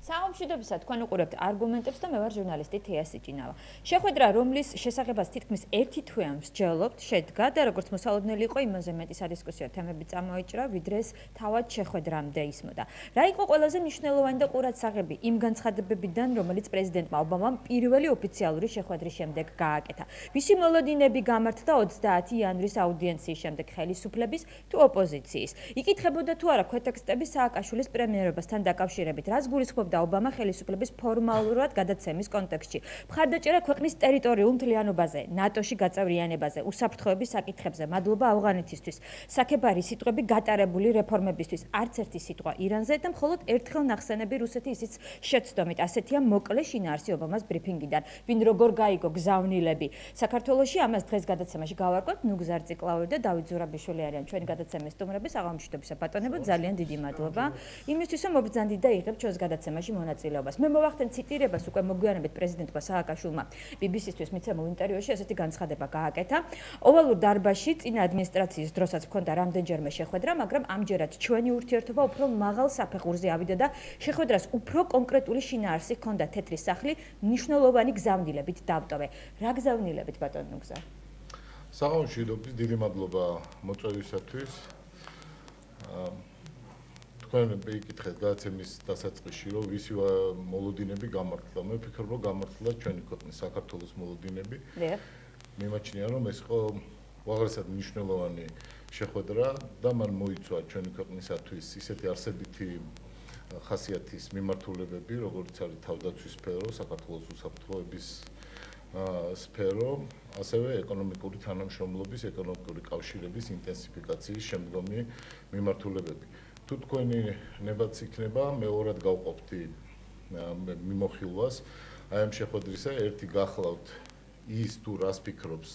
Საომშვიდობისა თქვენ უყურებთ არგუმენტებს და მე ვარ ჟურნალისტი თეა სიჭინავა. შეხვედრა, რომლის შესახებაც თითქმის ერთი თვეა მსჯელობთ, შედგა და როგორც მოსალოდნელი იყო, იმაზე მეტი სადისკუსიო თემები წამოიჭრა, ვიდრე ეს თავად შეხვედრამდე ისმოდა. რა იყო ყველაზე მნიშვნელოვანი და ყურადსაღები იმ განცხადებებიდან, რომელიც პრეზიდენტმა ობამამ პირველი ოფიციალური შეხვედრის შემდეგ გააკეთა? Ვისი მოლოდინები გამართდა 30 იანვრის აუდიენციის შემდეგ ხელისუფლების თუ ოპოზიციის? იკითხებოდა თუ არა ქვეტექსტები სააკაშვილის პრემიერობასთან დაკავშირებით, რაც გულისხმობდა ობამა ხელისუფლების ფორმალურად გადაცემის კონტექსტში. მხარდაჭერა ქვეყნის ტერიტორიულ მთლიანობაზე, ნატოში გაწევრიანებაზე, უსაფრთხოების საკითხებზე, მადლობა ავღანეთისთვის, საქებარი სიტყვები გატარებული რეფორმებისთვის, არც ერთი სიტყვა ირანზე და მხოლოდ ერთხელ ნახსენები რუსეთი ისიც შეცდომით. ასეთია მოკლე შინაარსი ობამას ბრიფინგიდან. ვინ როგორ გაიგო გზავნილები. საქართველოში ამას დღეს გადაცემაში გავარკვევთ. ნუგზარ ციკლაური და დავით ზურაბიშვილი არიან ჩვენი გადაცემის სტუმრები. საღამოშვიდობისა ბატონებო, ძალიან დიდი მადლობა. იმისთვის რომ მობრძანდით და იღებთ ჩვენს გადაცემაში მონაწილეობას. მე მოვახდენ ციტირებას უკვე მოგვიანებით პრეზიდენტმა სააკაშვილმა BBC-ისთვის მიცემულ ინტერვიუში ესეთი განცხადება გააკეთა. ოვალურ დარბაზში წინა ადმინისტრაციის დროსაც ჰქონდა რამდენჯერმე შეხვედრა, მაგრამ ამჯერად ჩვენი ურთიერთობა უფრო მაღალ საფეხურზე ავიდა და შეხვედრას უფრო კონკრეტული შინაარსი ჰქონდა თეთრი სახლი მნიშვნელოვანი გზავნილებით დავტოვე. რა გზავნილებით ბატონ ნუგზარ? საღამოშვიდობის დიდი მადლობა მოწვევისათვის. თქვენ ეკითხეთ გადაცემის დასაწყისში, რომ ვისი მოლოდინები გამართლა. მე ვფიქრობ, რომ გამართლა ჩვენი ქვეყნის საქართველოს მოლოდინები. მიმაჩნია, რომ ეს იყო უაღრესად მნიშვნელოვანი შეხვედრა და მან მოიცვა ჩვენი ქვეყნისათვის ისეთი არსებითი ხასიათის მიმართულებები, როგორც არის თავდაცვის სფერო, საქართველოს უსაფრთხოების სფერო, ასევე ეკონომიკური თანამშრომლობის, ეკონომიკური კავშირების ინტენსიფიკაციის შემდგომი მიმართულებები. თუ თქვენი ნებაც იქნება, მეორად გავყოფთი მიმოხილვას აი ამ შეხვედრისა, ერთი გახლავთ ის თუ რას ფიქრობს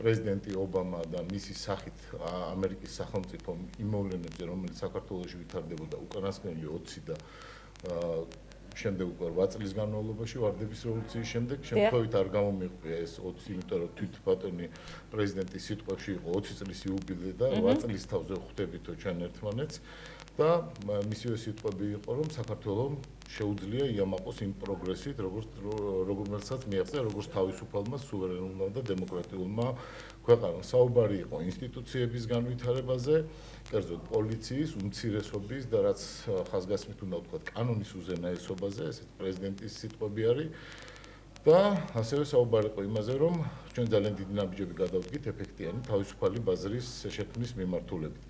პრეზიდენტი ობამა და მისი სახით ამერიკის სახელმწიფო იმ მოვლენებზე, რომელიც საქართველოში ვითარდებოდა უკანასკნელი 20 და შემდეგ უკვე 8 წლის განმავლობაში ვარდების რევოლუციის შემდეგ შემთხვევით არ გამომიყვია ეს 20, იმიტომ რომ თვით ბატონი პრეზიდენტის სიტყვებში იყო 20 წლის იუბილე და 8 წლის თავზე ხვდებითო ჩვენ ერთმანეთს და მისივე სიტყვები იყო რომ საქართველოს შეუძლია იამაყოს იმ პროგრესით რომელსაც მიაღწია როგორც თავისუფალმა, სუვერენულმა და დემოკრატიულმა ქვეყანამ. საუბარი იყო ინსტიტუციების განვითარებაზე, კერძოდ პოლიციის, უმცირესობის და რაც ხაზგასმით უნდა ვთქვათ, კანონის უზენაესობაზე, ესეც პრეზიდენტის სიტყვები არის. და ასევე საუბარი იყო იმაზე, რომ ჩვენ ძალიან დიდი ნაბიჯები გადავდგით ეფექტიანი თავისუფალი ბაზრის შექმნის მიმართულებით.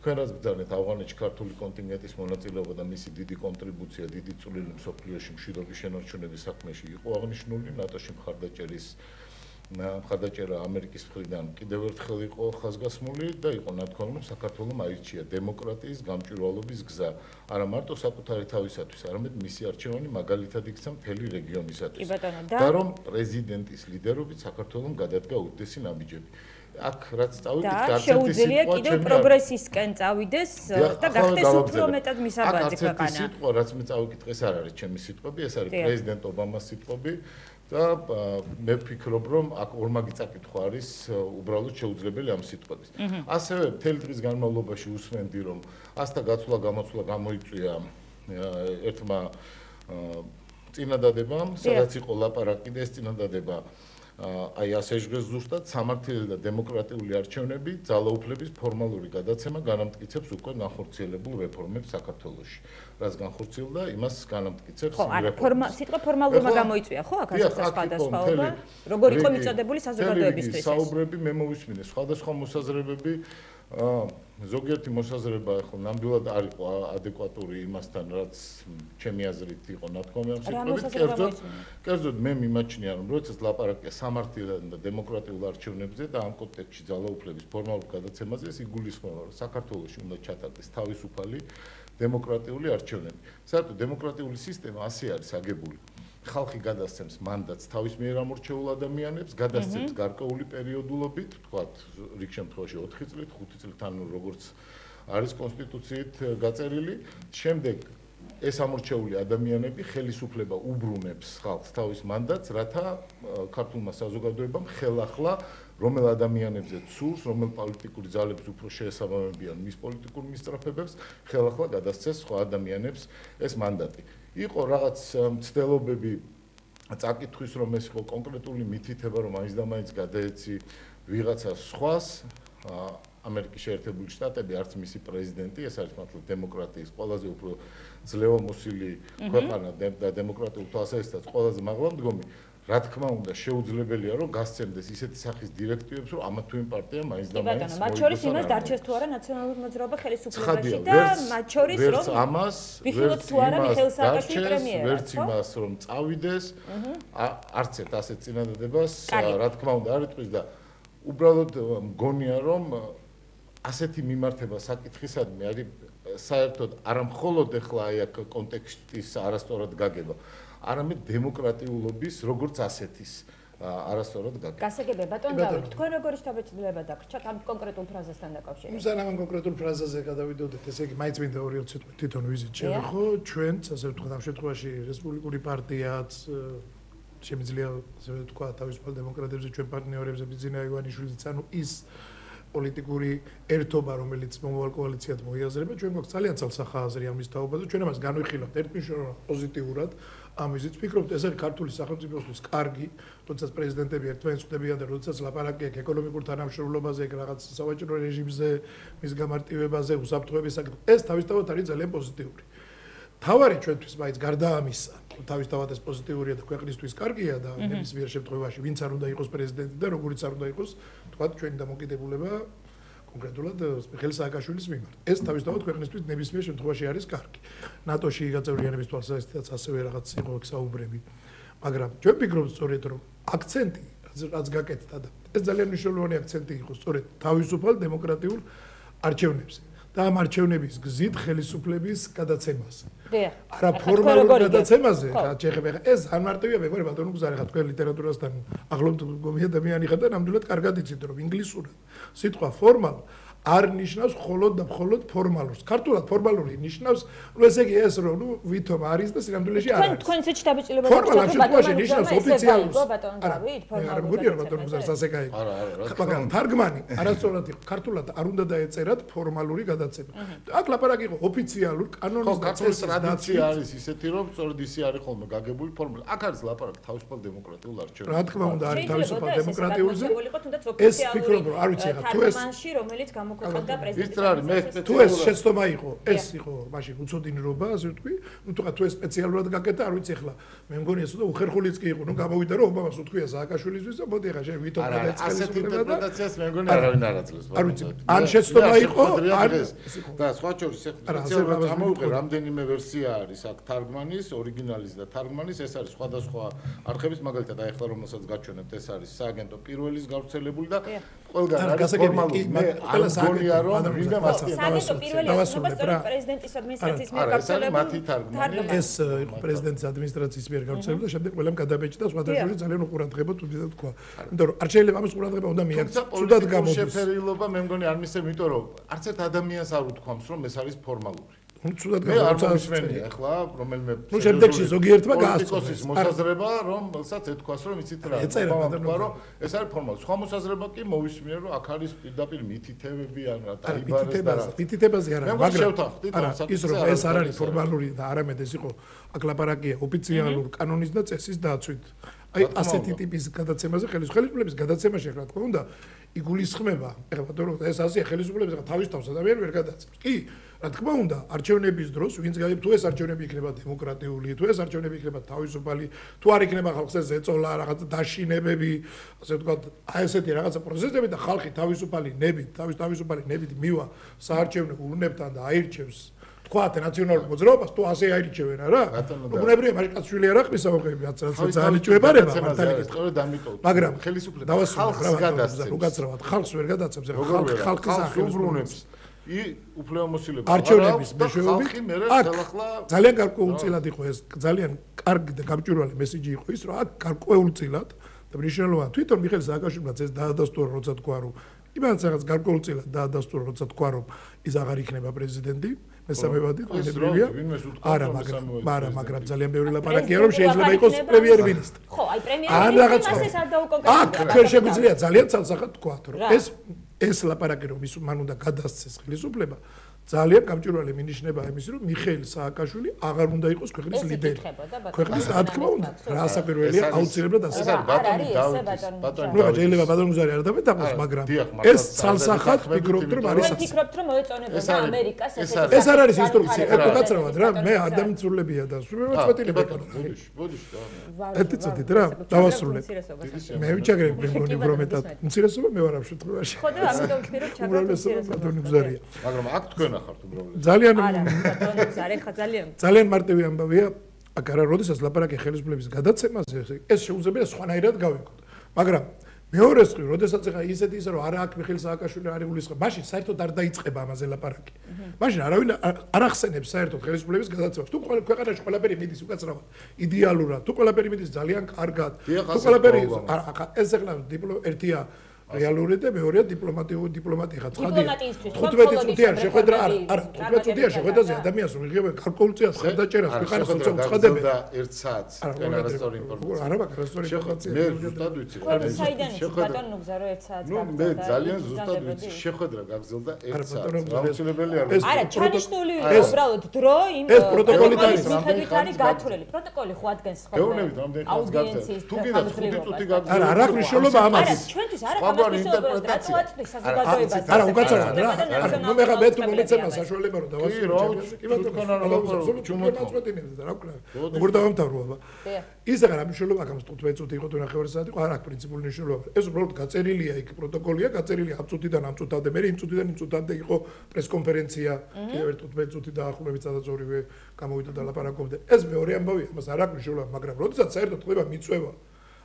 თქვენ რაც გძავნეთ ავღანეთში ქართული კონტინგენტის მონაწილეობა და მისი დიდი კონტრიბუცია, დიდი წვლილი მსოფლიოში მშვიდობის შენარჩუნების საქმეში იყო აღნიშნული, ნატოში მხარდაჭერა ამერიკის მხრიდან კიდევ ერთხელ იყო ხაზგასმული და იყო ნათქვამი, რომ საქართველოს აირჩია დემოკრატიის გამჭვირვალობის გზა, არა მარტო საკუთარი თავისათვის, არამედ მისი არჩევანი მაგალითად იქცა მთელი რეგიონისათვის. და რომ პრეზიდენტის ლიდერობით საქართველოს გადადგა უდიდესი ნაბიჯები. აქ რაც წავიდით, შეუძლია კიდევ პროგრესისკენ წავიდეს და გახდეს უფრო მეტად მისაბაძი ქვეყანა. ეს სიტყვა, რაც მე წავიკითხე, ეს არ არის ჩემი სიტყვები, ეს არის პრეზიდენტ ობამას სიტყვები და მე ვფიქრობ, რომ აქ ორმაგი წაკითხვა არის უბრალოდ შეუძლებელი ამ სიტყვების. ასევე მთელი დღის განმავლობაში უსმენდი, რომ ასთა გაცვლა-გამოცვლა გამოიწვია ერთმა წინადადებამ, სადაც იყო ლაპარაკი და ეს წინადადება აი ასე ჟღერს ზუსტად სამართლიანი და დემოკრატიული არჩევნები, ძალაუფლების ფორმალური გადაცემა განამტკიცებს უკვე განხორციელებულ რეფორმებს საქართველოში. რაც განხორციელდა, იმას განამტკიცებს რეფორმა. სიტყვა ფორმალურმა გამოიწვია, ხო? აქ ასეც სხვადასხვაობა. როგორ იყო მიწოდებული საზოგადოებისთვის? საუბრები მე მოვისმინე, სხვადასხვა მოსაზრებები ზოგიერთი მოსაზრება ხო ნამდვილად არ იყო ადეკვატური იმასთან, რაც ჩემი აზრით იყო ნათქვამი ამ სიტყვებით. კერძოდ მე მიმაჩნია, რომ როდესაც ლაპარაკია სამართლიან და დემოკრატიულ არჩევნებზე და ამ კონტექსტში ძალაუფლების ფორმალურ გადაცემაზე, ეს იგულისხმება, რომ საქართველოში უნდა ჩატარდეს თავისუფალი დემოკრატიული არჩევნები. საერთოდ დემოკრატიული სისტემა ასე არის აგებული. ხალხი გადასცემს მანდატს თავის მიერ ამორჩეულ ადამიანებს, გადასცემს გარკვეული პერიოდულობით, თქვათ, რიგ შემთხვევაში 4 წლით, 5 წლით, ანუ როგორც არის კონსტიტუციით გაწერილი. შემდეგ ეს ამორჩეული ადამიანები ხელისუფლება უბრუნებს ხალხს თავის მანდატს, რათა ქართულმა საზოგადოებამ ხელახლა რომელ ადამიანებზეც სურს, რომელ პოლიტიკური ძალებს უფრო შეესაბამებიან მის პოლიტიკურ მისწრაფებებს, ხელახლა გადასცეს სხვა ადამიანებს ეს მანდატი. იყო რაღაც მცდელობები წაკითხვის რომ ეს იყო კონკრეტული მითითება რომ მაინც და მაინც გადაეცი ვიღაცა სხვას ამერიკის შეერთებული შტატები არც მისი პრეზიდენტი ეს არის მართლა დემოკრატიის ყველაზე უფრო ძლევამოსილი ქვეყანა და დემოკრატიულ თვალსაზრისითაც ყველაზე მაღლამდგომი რა თქმა უნდა შეუძლებელია რომ გასცემდეს ისეთი სახის დირექტივებს რომ ამა თუ იმ პარტიამ მაინც და მაინც მათ შორის იმას დარჩეს თუ არა ნაციონალური მოძრაობა ხელისუფლებაში და მათ შორის რომ ამას ვიხილოთ თუ არა მიხეილ სააკაშვილი პრემიერად ვერც იმას რომ წავიდეს არც ერთ ასეთ წინადადებას რა თქმა უნდა არ იტყვის და უბრალოდ მგონია რომ ასეთი მიმართება საკითხისადმი არის საერთოდ არა მხოლოდ ახლა აი აქ კონტექსტის არასწორად გაგება არამედ დემოკრატიულობის როგორც ასეთის არასწორად გაგება. გასაგებია ბატონ დავით, თქვენ როგორი შთაბეჭდილება დაგრჩათ ამ კონკრეტულ ფრაზასთან დაკავშირებით? სანამ ამ კონკრეტულ ფრაზაზე გადავიდოდეთ, ესე იგი მაინც მინდა 2-3 სიტყვა თვითონ ვიზით შევეხო, ჩვენც ასე ვთქვათ ამ შემთხვევაში რესპუბლიკური პარტიაც შემიძლია ასე ვთქვათ თავისუფალ დემოკრატებზე ჩვენ პარტნიორებზე ბიზნესა ივანიშვილიც ანუ ის პოლიტიკური ერთობა რომელიც მომავალ კოალიციად მოიაზრება ჩვენ გვაქვს ძალიან ცალსახა აზრი ამის თაობაზე ჩვენ ამას განვიხილავთ ერთმნიშვნელოვნად პოზიტიურად ამისიც ვფიქრობთ ეს არის ქართული სახელმწიფოსთვის კარგი როდესაც პრეზიდენტები ერთმანეთს ხვდებიან და როდესაც ლაპარაკია ეკონომიკურ თანამშრომლობაზე რაღაც სავაჭრო რეჟიმზე მის გამარტივებაზე უსაფრთხოების საკითხებზე ეს თავისთავად არის ძალიან პოზიტიური თავარი ჩვენთვის მაინც გარდა ამისა თავისთავად ეს პოზიტიურია და ქვეყნისთვის კარგია და ნებისმიერ შემთხვევაში ვინც არ უნდა იყოს პრეზიდენტი და როგორიც არ უნდა იყოს თქვა ჩვენი დამოკიდებულება კონკრეტულად მიხეილ სააკაშვილის მიმართ ეს თავისთავად ქვეყნისთვის ნებისმიერ შემთხვევაში არის კარგი ნატოში გაწევრიანების თვალსაზრისითაც ასევე რაღაც იყო საუბრები მაგრამ ჩვენ ვფიქრობთ სწორედ რომ აქცენტი რაც გაკეთდა და ეს ძალიან მნიშვნელოვანი აქცენტი იყო სწორედ თავისუფალ დემოკრატიულ არჩევნებზე და ამ არჩევნების გზით ხელისუფლების გადაცემაზე. არა ფორმალურ გადაცემაზე, რა შეიძლება ეს არ მარტივია, მე მგონი ბატონო გზარი ხა თქვენ ლიტერატურასთან ახლომდგომი ადამიანი ხარ და ნამდვილად კარგად იცით რომ ინგლისურად სიტყვა ფორმალ არ ნიშნავს მხოლოდ და მხოლოდ ფორმალურს. ქართულად ფორმალური ნიშნავს, ну ესე იგი ეს რომ ну ვითომ არის და სინამდვილეში არ არის. თქვენ ისეთ შთაბეჭდილება გქონდათ ბატონო ნიშნავს ოფიციალურს. არა, გუდიარ ბატონო გზას ასე გაიგო. მაგრამ თარგმანი არასწორად იყო. ქართულად არ უნდა დაეწერათ ფორმალური გადაცემა. აქ ლაპარაკი იყო ოფიციალურ კანონის და წესის ტრადიცია არის ისეთი რომ სწორედ ისე არის ხოლმე გაგებული ფორმულა. აქ არის ლაპარაკი თავისუფალ დემოკრატიულ არჩევნებზე. რა თქმა უნდა არის თავისუფალ დემოკრატიულზე. ეს ფიქრობ რომ არ ვიცი რა თუ ეს თარგმანში რომელიც გამოქვეყნდა პრეზიდენტი. თუ ეს შეცდომა იყო, ეს იყო მაშინ უცოდინრობა, ასე ვთქვი. ნუ თუ ეს სპეციალურად გაკეთდა, არ ვიცი ახლა. მე მგონი ეს უნდა უხერხულიც კი იყო, ნუ გამოვიდა რომ ობამას უთქვია სააკაშვილისთვის და მოდი ახლა შენ ვითომ გადაეწყეს ასეთი ინტერპრეტაციას მე მგონი არავინ არ აძლევს. არ ვიცი. ან შეცდომა იყო, ან და სხვა შორის სპეციალურად გამოვიყე რამდენიმე ვერსია არის აქ თარგმანის, ორიგინალის და თარგმანის, ეს არის სხვადასხვა არხების, მაგალითად აი ახლა რომელსაც გაჩვენებთ, ეს არის სააგენტო პირველის გავრცელებული და ყველგან არის ფორმალური. მე არ მგონია რომ ვინდა მასწავლებს. სააგენტო პირველი ასწავლება პრეზიდენტის ადმინისტრაციის მიერ გავრცელებული თარგმანი. ეს იყო პრეზიდენტის ადმინისტრაციის მიერ გავრცელებული და შემდეგ ყველამ გადაბეჭდა სხვადასხვა ძალიან უყურადღებოდ თქვა. იმიტომ რომ არ შეიძლება ამის ყურადღება უნდა მიაქცეს. ცუდად გამოდის. შეფერილობა მე მგონი არ მისცემ, იმიტომ რომ არც ერთ ადამიანს არ უთქვამს რომ ეს არის ფორმალური. ცუდად გამოდის ახლა რომელიმე ნუ შემდეგში ზოგიერთმა გაასწორა ეს მოსაზრება რომელსაც ეთქვას რომ იცით რა თქვა რომ ეს არის ფორმალური სხვა მოსაზრება კი მოვისმინე რომ აქ არის პირდაპირ მითითებები ან რა დაიბარეს და რა მითითებაზე არა მაგრამ ის რომ ეს არ არის ფორმალური და არამედ ეს იყო აქ ლაპარაკია ოფიციალურ კანონის და წესის დაცვით აი ასეთი ტიპის გადაცემაზე ხელისუფლების გადაცემაში რა თქმა უნდა იგულისხმება ეხლა ბატონო ეს ასეა ხელისუფლების ახლა თავის თავს ადამიანი ვერ გადაცემს კი რა თქმა უნდა არჩევნების დროს ვინც გაიგებს თუ ეს არჩევნები იქნება დემოკრატიული თუ ეს არჩევნები იქნება თავისუფალი თუ არ იქნება ხალხზე ზეწოლა რაღაც დაშინებები ასე ვთქვათ აი ესეთი რაღაცა პროცესები და ხალხი თავისუფალი ნებით მივა საარჩევნო ურნებთან და აირჩევს თქვათ ნაციონალურ მოძრაობას თუ ასე აირჩევენ არა ბუნებრივია მარკაცშვილი არ ახმის ამოყები რაც ძალიან იჭვებარება მართალია სწორედ ამიტომ მაგრამ ხელისუფლება ხალხს გადასცემს უკაცრავად ხალხს ვერ გადაცემს ხალხის ახალს უფლებამოსილება არჩევნების მეშვეობით ძალიან გარკვეულწილად იყო ეს ძალიან კარგი და გამჭვირვალე მესიჯი იყო ის რომ აქ გარკვეულწილად და მნიშვნელოვანია თვითონ მიხეილ სააკაშვილმაც ეს დაადასტურა როცა თქვა რომ იმანაც რაღაც გარკვეულწილად დაადასტურა როცა თქვა რომ ის აღარ იქნება პრეზიდენტი მესამევადი ყურებრივია არა მაგრამ ძალიან ბევრი ლაპარაკია რომ შეიძლება იყოს პრემიერ-მინისტრი ხო აი პრემიერ-მინისტრი ასე არ დაუკონკრეტებია აქ თქვენ შეგვიძლია ძალიან ცალსახად თქვათ რომ ეს ლაპარაკი რომ ის მან უნდა გადასცეს ხელისუფლება ძალიან გამჭვირვალე მინიშნება იმის, რომ მიხეილ სააკაშვილი აღარ უნდა იყოს ქვეყნის ლიდერი. ქვეყნის რა თქმა უნდა, რა საფერველია აუცილებლად ასე. ეს არის ბატონი ბატონი. ნუ შეიძლება ბატონი გუზარი არ დამეთახოს, მაგრამ ეს ცალსახად ფიქრობთ, რომ არის ასე. ფიქრობთ, რომ მოეწონებოდა ამერიკას ეს არ არის ინსტრუქცია, ეკუგაცრავად რა, მე არ დამიცურლებია და სულმე წვეტილები ეკონა. ბოდიში და. ეთიცოდით რა, დავასრულებ. მე ვიჩაგრებ მეგონი უბრალოდ უმცირესობა მე ვარ ამ შემთხვევაში. ხო და ამიტომ ვფიქრობ ჩაგრებ უმცირესობა. ბატონი გუზარია. მაგრამ აქ თქვენ ახართ უბრალოდ. ძალიან ბატონი გუზარი ხა ძალიან მარტივი ამბავია, აქ არა როდესაც ლაპარაკი ხელისუფლების გადაცემაზე, ეს შეუძლებელია სხვანაირად გავიგოთ. მაგრამ მეორე მხრივ, როდესაც ახლა ისეთი ისე რომ არა აქ მიხეილ სააკაშვილი არ იგულისხმება, მაშინ საერთოდ არ დაიწყება ამაზე ლაპარაკი. მაშინ არავინ არ ახსენებს საერთოდ ხელისუფლების გადაცემას. თუ ქვეყანაში ყველაფერი მიდის უკაცრავად, იდეალურად, თუ ყველაფერი მიდის ძალიან კარგად, თუ ყველაფერი ეს ახლა ერთია რეალური და მეორეა დიპლომატია ხა ცხადია 15 წუთი არ შეხვედრა არა 15 წუთი არ შეხვედრაზე ადამიანს რომ იღებენ გარკვეულწილად ხარდაჭერას ქვეყანას უცხო ცხადებენ ერთ საათს კენ არასწორი ინფორმაცია არა მაგ არასწორი ინფორმაცია მე ზუსტად ვიცი საიდან ბატონ ნუგზარო ერთ საათს ნუ მე ძალიან ზუსტად ვიცი შეხვედრა გაგრძელდა ერთ საათს აუცილებელი არ არა ჩანიშნული უბრალოდ დრო იმ ეს პროტოკოლით არის გათვლილი პროტოკოლი ხო ადგენს ხოლმე აუდიენციის თუ კიდე 5 წუთი გაგრძელდა არა არ აქვს მნიშვნელობა ამას არა ჩვენთვის არა ინტერპრეტაცია. არა, უკაცრავად რა. ნუ მე ხა მე თუ მომეცემა საშუალება რომ დავასრულო. კი ბატონო, ჩუმოწვეთინებს და რა ვქნა. როგორ დავამთავრო აბა. ის აღარ ამ მნიშვნელობა აქვს 15 წუთი იყო თუ ნახევარი საათი იყო, არ აქვს პრინციპული მნიშვნელობა. ეს უბრალოდ გაწერილია იქ პროტოკოლია, გაწერილია ამ წუთიდან ამ წუთამდე, მე იმ წუთიდან იმ წუთამდე იყო პრესკონფერენცია, კიდევ ერთ 15 წუთი დაახლოებით სადაც ორივე გამოვიდა და ლაპარაკობდა. ეს მეორე ამბავია, მას არ აქვს მნიშვნელობა, მაგრამ როდესაც საერთოდ ხდება მიწვევა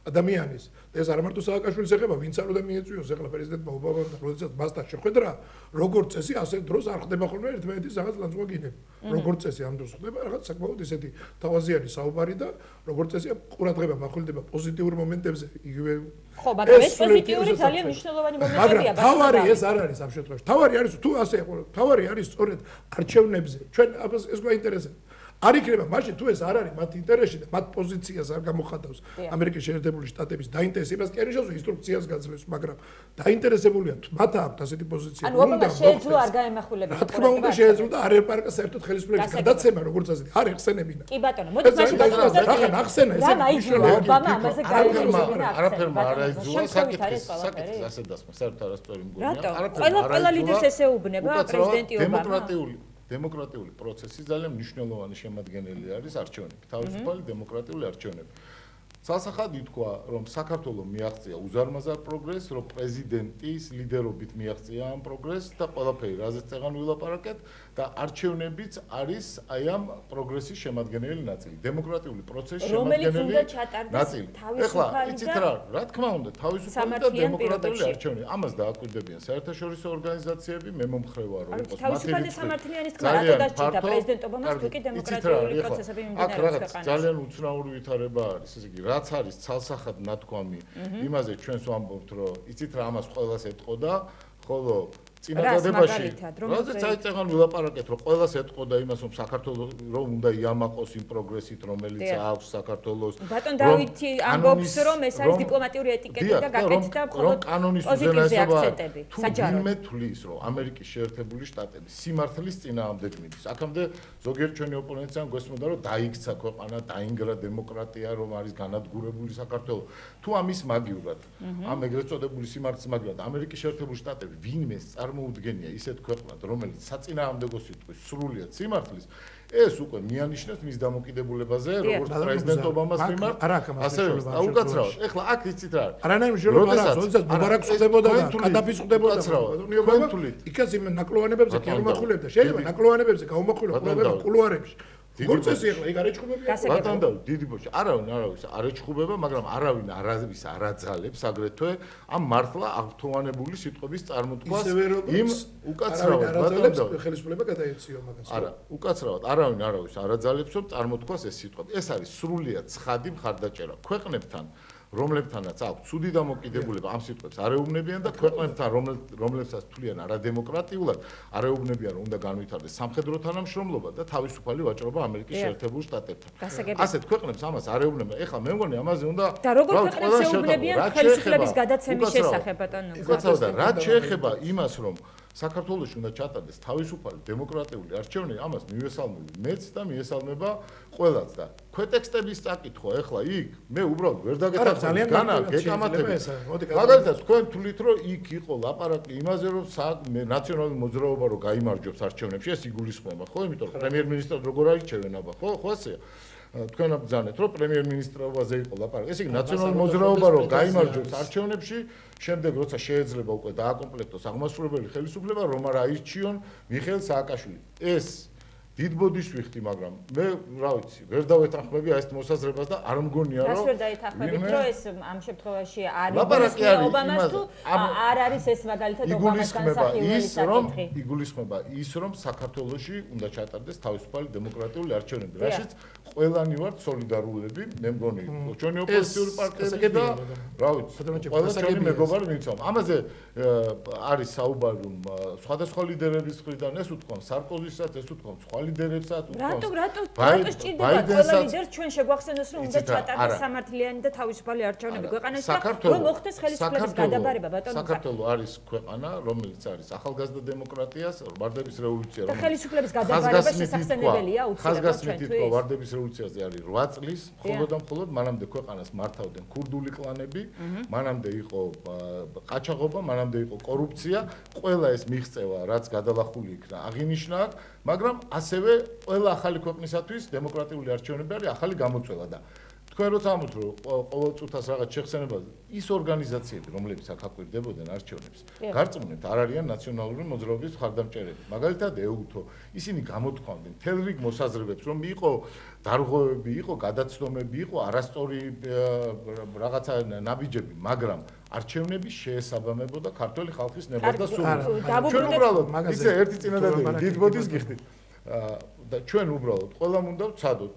ადამიანის ეს არ მარტო სააკაშვილის ეხება, ვინც არ უნდა მიეწვიოს ახლა პრეზიდენტმა ობამამ და როდესაც მასთან შეხვედრა, როგორც წესი, ასე დროს არ ხდება ხოლმე ერთმანეთის რაღაც ლანძღვაგინები. როგორც წესი ამ დროს ხდება რაღაც საკმაოდ ისეთი თავაზიანი საუბარი და როგორც წესი ყურადღება მახვილდება პოზიტიურ მომენტებზე, იგივე ხო, მაგრამ ეს პოზიტიური ძალიან მნიშვნელოვანი მომენტებია, მაგრამ თავარი ეს არ არის ამ შემთხვევაში. თავარი არის თუ ასე იყო, თავარი არის სწორედ არჩევნებზე. ჩვენ ეს გვაინტერესებს. არ იქნება მაშინ თუ ეს არ არის მათ ინტერესში და მათ პოზიციას არ გამოხატავს ამერიკის შეერთებული შტატების დაინტერესებას კი არ ნიშნავს ინსტრუქციას გაძლევს, მაგრამ დაინტერესებულია მათ აქვს ასეთი პოზიცია. ანუ ობამა შეეძლო არ გაემახვილებინა. რა თქმა უნდა შეეძლო და არ ეპარკა საერთოდ ხელისუფლების გადაცემა როგორც ასეთი არ ეხსენებინა. კი ბატონო, მოდი მაშინ რახან ახსენა ეს ისე ობამა ამაზე გაემახვილებინა. არაფერმა არ აიძულა საკითხი ასე დასმა საერთოდ არასწორი მგონია. ყველა ლიდერს ესეუბნება პრეზიდენტი ობამა. დემოკრატიული პროცესი ძალიან მნიშვნელოვანი შემადგენელი არის არჩევნები, თავისუფალი დემოკრატიული არჩევნები. Სასახად ითქვა, რომ საქართველოს მიაღწია უზარმაზარ პროგრესს, რომ პრეზიდენტის ლიდერობით მიაღწია ამ პროგრესს და ყველაფერი, რაზეც წეგან ვილაპარაკეთ და არჩევნებიც არის აი ამ პროგრესის შემადგენელი ნაწილი, დემოკრატიული პროცესის შემადგენელი ნაწილი. ეხლა იცით რა თქმა უნდა, თავისუფალი და დემოკრატიული არჩევნები. ამას დააკვირდებიან საერთაშორისო ორგანიზაციები, მე მომხრევა რომ იყოს თავისუფალი და სამართლიანის თქმა რატო დასჭირდა პრეზიდენტ ობამას თუ კი დემოკრატიული პროცესები მიმდინარეობს ქვეყანაში. ძალიან უცნაური ვითარება არის, ესე იგი რაც არის ცალსახად ნათქვამი იმაზე ჩვენს ვამბობთ რომ იცით რა ამას ყველას ეთყოდა ხოლო წინადადებაში როდესაც წეგან ვილაპარაკეთ რომ ყველას ეთყოდა იმას რომ საქართველოს რომ უნდა იამაყოს იმ პროგრესით რომელიც აქვს საქართველოს ბატონ დავითი ამბობს რომ ეს არის დიპლომატიური ეტიკეტი და გაკეთდა რომ კანონის უზენაესობა თუ ვინმე თulis რომ ამერიკის შეერთებული შტატები სიმართლის წინააღმდეგ მიდის აქამდე ზოგიერთ ჩვენი ოპონენტებთან გვესმოდა რომ დაიქცა ქვეყანა დაინგრა დემოკრატია რომ არის განადგურებული საქართველო თუ ამის მაგივრად ამ ეგრეთ წოდებული სიმართლის მაგივრად ამერიკის შეერთებული შტატები ვინმეს წარმოუდგენია ისეთ ქვეყნად რომელიც საწინააღმდეგო სიტყვის სრულიად სიმართლის ეს უკვე მიანიშნებს მის დამოკიდებულებაზე როგორც პრეზიდენტ ობამას მიმართ ასევე უკაცრავად ეხლა აქ იცით რა არანაირ მნიშვნელობა არ აქვს როდესაც მუბარაკს ხდებოდა და კადაფის ხდებოდა იქაც იმ ნაკლოვანებებზე კი არ უმახვილებდა შეიძლება ნაკლოვანებებზე გაუმახვილებდა კულუარებში როგორც ეს ეხლა იქ არ ეჩხუბებია ბატონო დიდი ბოჭი არავინ არ ეჩხუბება მაგრამ არავინ არავის არ აძალებს აგრეთვე ამ მართლა აღთოვანებული სიტყვების წარმოთქმას იმ უკაცრავად ბატონო ხელისუფლება გადაეციო მაგას არა უკაცრავად არავინ არავის არ აძალებს რომ წარმოთქმას ეს სიტყვები ეს არის სრულიად ცხადი მხარდაჭერა ქვეყნებთან რომლებთანაც აქვს ცუდი დამოკიდებულება ამ სიტყვებს არ ეუბნებიან და ქვეყნებთან რომლებსაც თვლიან არადემოკრატიულად არ ეუბნებიან რომ უნდა განვითარდეს სამხედრო თანამშრომლობა და თავისუფალი ვაჭრობა ამერიკის შეერთებულ შტატებთან. ასეთ ქვეყნებს ამას არ ეუბნებიან. ეხლა მე მგონი ამაზე უნდა და როგორ ქვეყნებს ეუბნებიან ხელისუფლების გადაცემის შესახებ ბატონო. უკაცრავად რაც შეეხება იმას რომ საქართველოში უნდა ჩატარდეს თავისუფალი დემოკრატიული არჩევნები, ამას მივესალმები მეც და მიესალმება ყველაც და ქვეტექსტების წაკითხვა ახლა იქ მე უბრალოდ ვერ დაგეთახმები განა გეკამათები. მაგალითად თქვენ თვლით რომ იქ იყო ლაპარაკი იმაზე რომ ნაციონალური მოძრაობა რო გაიმარჯვებს არჩევნებში ეს იგულისხმება ხო იმიტომ რომ პრემიერ-მინისტრად როგორ არჩევენ აბა ხო ასეა თქვენ აბძანეთ რომ პრემიერ-მინისტრობაზე იყო ლაპარაკი ესე იგი ნაციონალური მოძრაობა რო გაიმარჯვებს არჩევნებში შემდეგ როცა შეიძლება უკვე დააკომპლექტოს აღმასრულებელი ხელისუფლება რომ არ აირჩიონ მიხეილ სააკაშვილი ეს დიდ ბოდიშ ვიხდი მაგრამ მე რა ვიცი ვერ დავეთანხმები აი ეს მოსაზრებას და არ მგონია რომ ვერ დაეთანხმებით რომ ეს ამ შემთხვევაში არის ობამას თუ არ არის ეს მაგალითად ობამას განსახილველი საკითხი იგულისხმება ის რომ საქართველოში უნდა ჩატარდეს თავისუფალი დემოკრატიული არჩევნები რაშიც ყველანი ვართ სოლიდარულები მე მგონი ჩვენი ოპოზიციური პარტიები და რა ვიცი ყველა ჩვენი მეგობარი ვიცავ ამაზე არის საუბარი რომ სხვადასხვა ლიდერების მხრიდან ეს უთქვამს სარკოზისაც ეს უთქვამს სხვა ლიდერებსაც რატო სჭირდება ყველა ლიდერს ჩვენ შეგვახსენოს რომ უნდა ჩატარდეს სამართლიანი და თავისუფალი არჩევნები ქვეყანაში და რომ მოხდეს ხელისუფლების გადაბარება ბატონო საქართველო არის ქვეყანა რომელიც არის ახალგაზრდა დემოკრატიას ვარდების რევოლუცია და ხელისუფლების გადაბარება შესაძლებელია უცებად ჩვენთვის ვარდების რევოლუციაზე არის 8 წლის მხოლოდ და მხოლოდ მანამდე ქვეყანას მართავდნენ ქურდული კლანები მანამდე იყო ყაჩაღობა მანამდე იყო კორუფცია ყველა ეს მიღწევა რაც გადალახული იქნა აღინიშნა აქ მაგრამ ასევე ყველა ახალი ქვეყნისათვის დემოკრატიული არჩევნები არის ახალი გამოწვევა და თქვენ როცა ამბობთ რომ ყოველ წუთას რაღაც შეხსენებაზე ის ორგანიზაციები რომლებიც აქ აკვირდებოდნენ არჩევნებს გარწმუნებთ არ არიან ნაციონალური მოძრაობის მხარდამჭერები მაგალითად ეუთო ისინი გამოთქვამდნენ მთელ რიგ მოსაზრებებს რომ იყო დარღვევები იყო გადაცდომები იყო არასწორი რაღაცა ნაბიჯები მაგრამ არჩევნები შეესაბამებოდა ქართული ხალხის ნებართვა და სურვილს ჩვენ უბრალოდ იცი ერთი წინადადება დიდ ბოდის გიხდით და ჩვენ უბრალოდ ყველამ უნდა ვცადოთ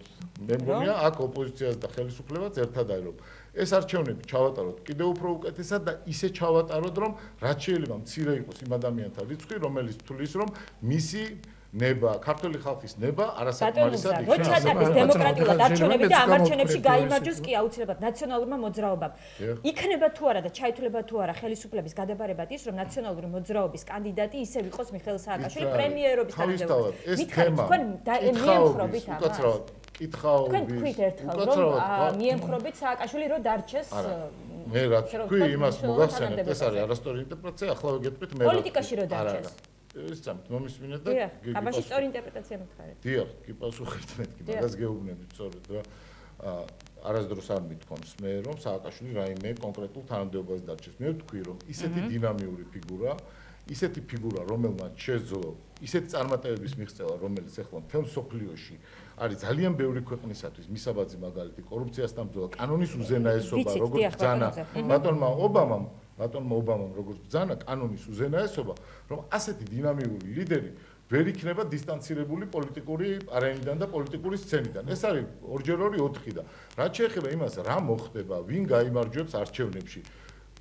მე მგონია აქ ოპოზიციას და ხელისუფლებას ერთად არის რომ ეს არჩევნები ჩავატაროთ კიდევ უფრო უკეთესად და ისე ჩავატაროთ რომ რაც შეიძლება მცირე იყოს იმ ადამიანთა რიცხვი რომელიც თulis რომ მისი ნება ქართული ხალხის ნება არასაკმარისად იქნება. როცა ჩატარდეს დემოკრატიულად არჩევნები და ამ არჩევნებში გაიმარჯვოს კი აუცილებლად ნაციონალურმა მოძრაობამ. იქნება თუ არა და ჩაითვლება თუ არა ხელისუფლების გადაბარებად ის რომ ნაციონალური მოძრაობის კანდიდატი ისევ იყოს მიხეილ სააკაშვილი პრემიერობის კანდიდატი. ეს თემა თქვენ მიემხრობით ამას. უკაცრავად კითხავები. თქვენ თქვით ერთხელ რომ მიემხრობით სააკაშვილი რო დარჩეს მე რა თქვი იმას მოგახსენებთ ეს არის არასწორი ინტერპრეტაცია ახლა ვეგეთქვით მე პოლიტიკაში რო დარჩეს. ეს წამთ მომისმინეთ და აბაში სწორი ინტერპრეტაცია მითხარით. დიახ, კი პასუხით მეთქი, მაგას გეუბნებით სწორედ რა არასდროს არ მithქვამს მე რომ სააკაშვილი რაიმე კონკრეტულ თანამდებობას დარჩეს. მე ვთქვი რომ ისეთი დინამიური ფიგურა, ისეთი ფიგურა რომელმაც შეძლო ისეთი წარმატებების მიღწევა რომელიც ახლა მთელ მსოფლიოში არის ძალიან ბევრი ქვეყნისათვის მისაბაძი მაგალითი კორუფციასთან ბრძოლა, კანონის უზენაესობა როგორც ბრძანა ბატონმა ობამამ როგორც ბრძანა კანონის უზენაესობა რომ ასეთი დინამიური ლიდერი ვერ იქნება დისტანცირებული პოლიტიკური არენიდან და პოლიტიკური სცენიდან. ეს არის 2x2 და რაც შეეხება იმას რა მოხდება, ვინ გაიმარჯვებს არჩევნებში.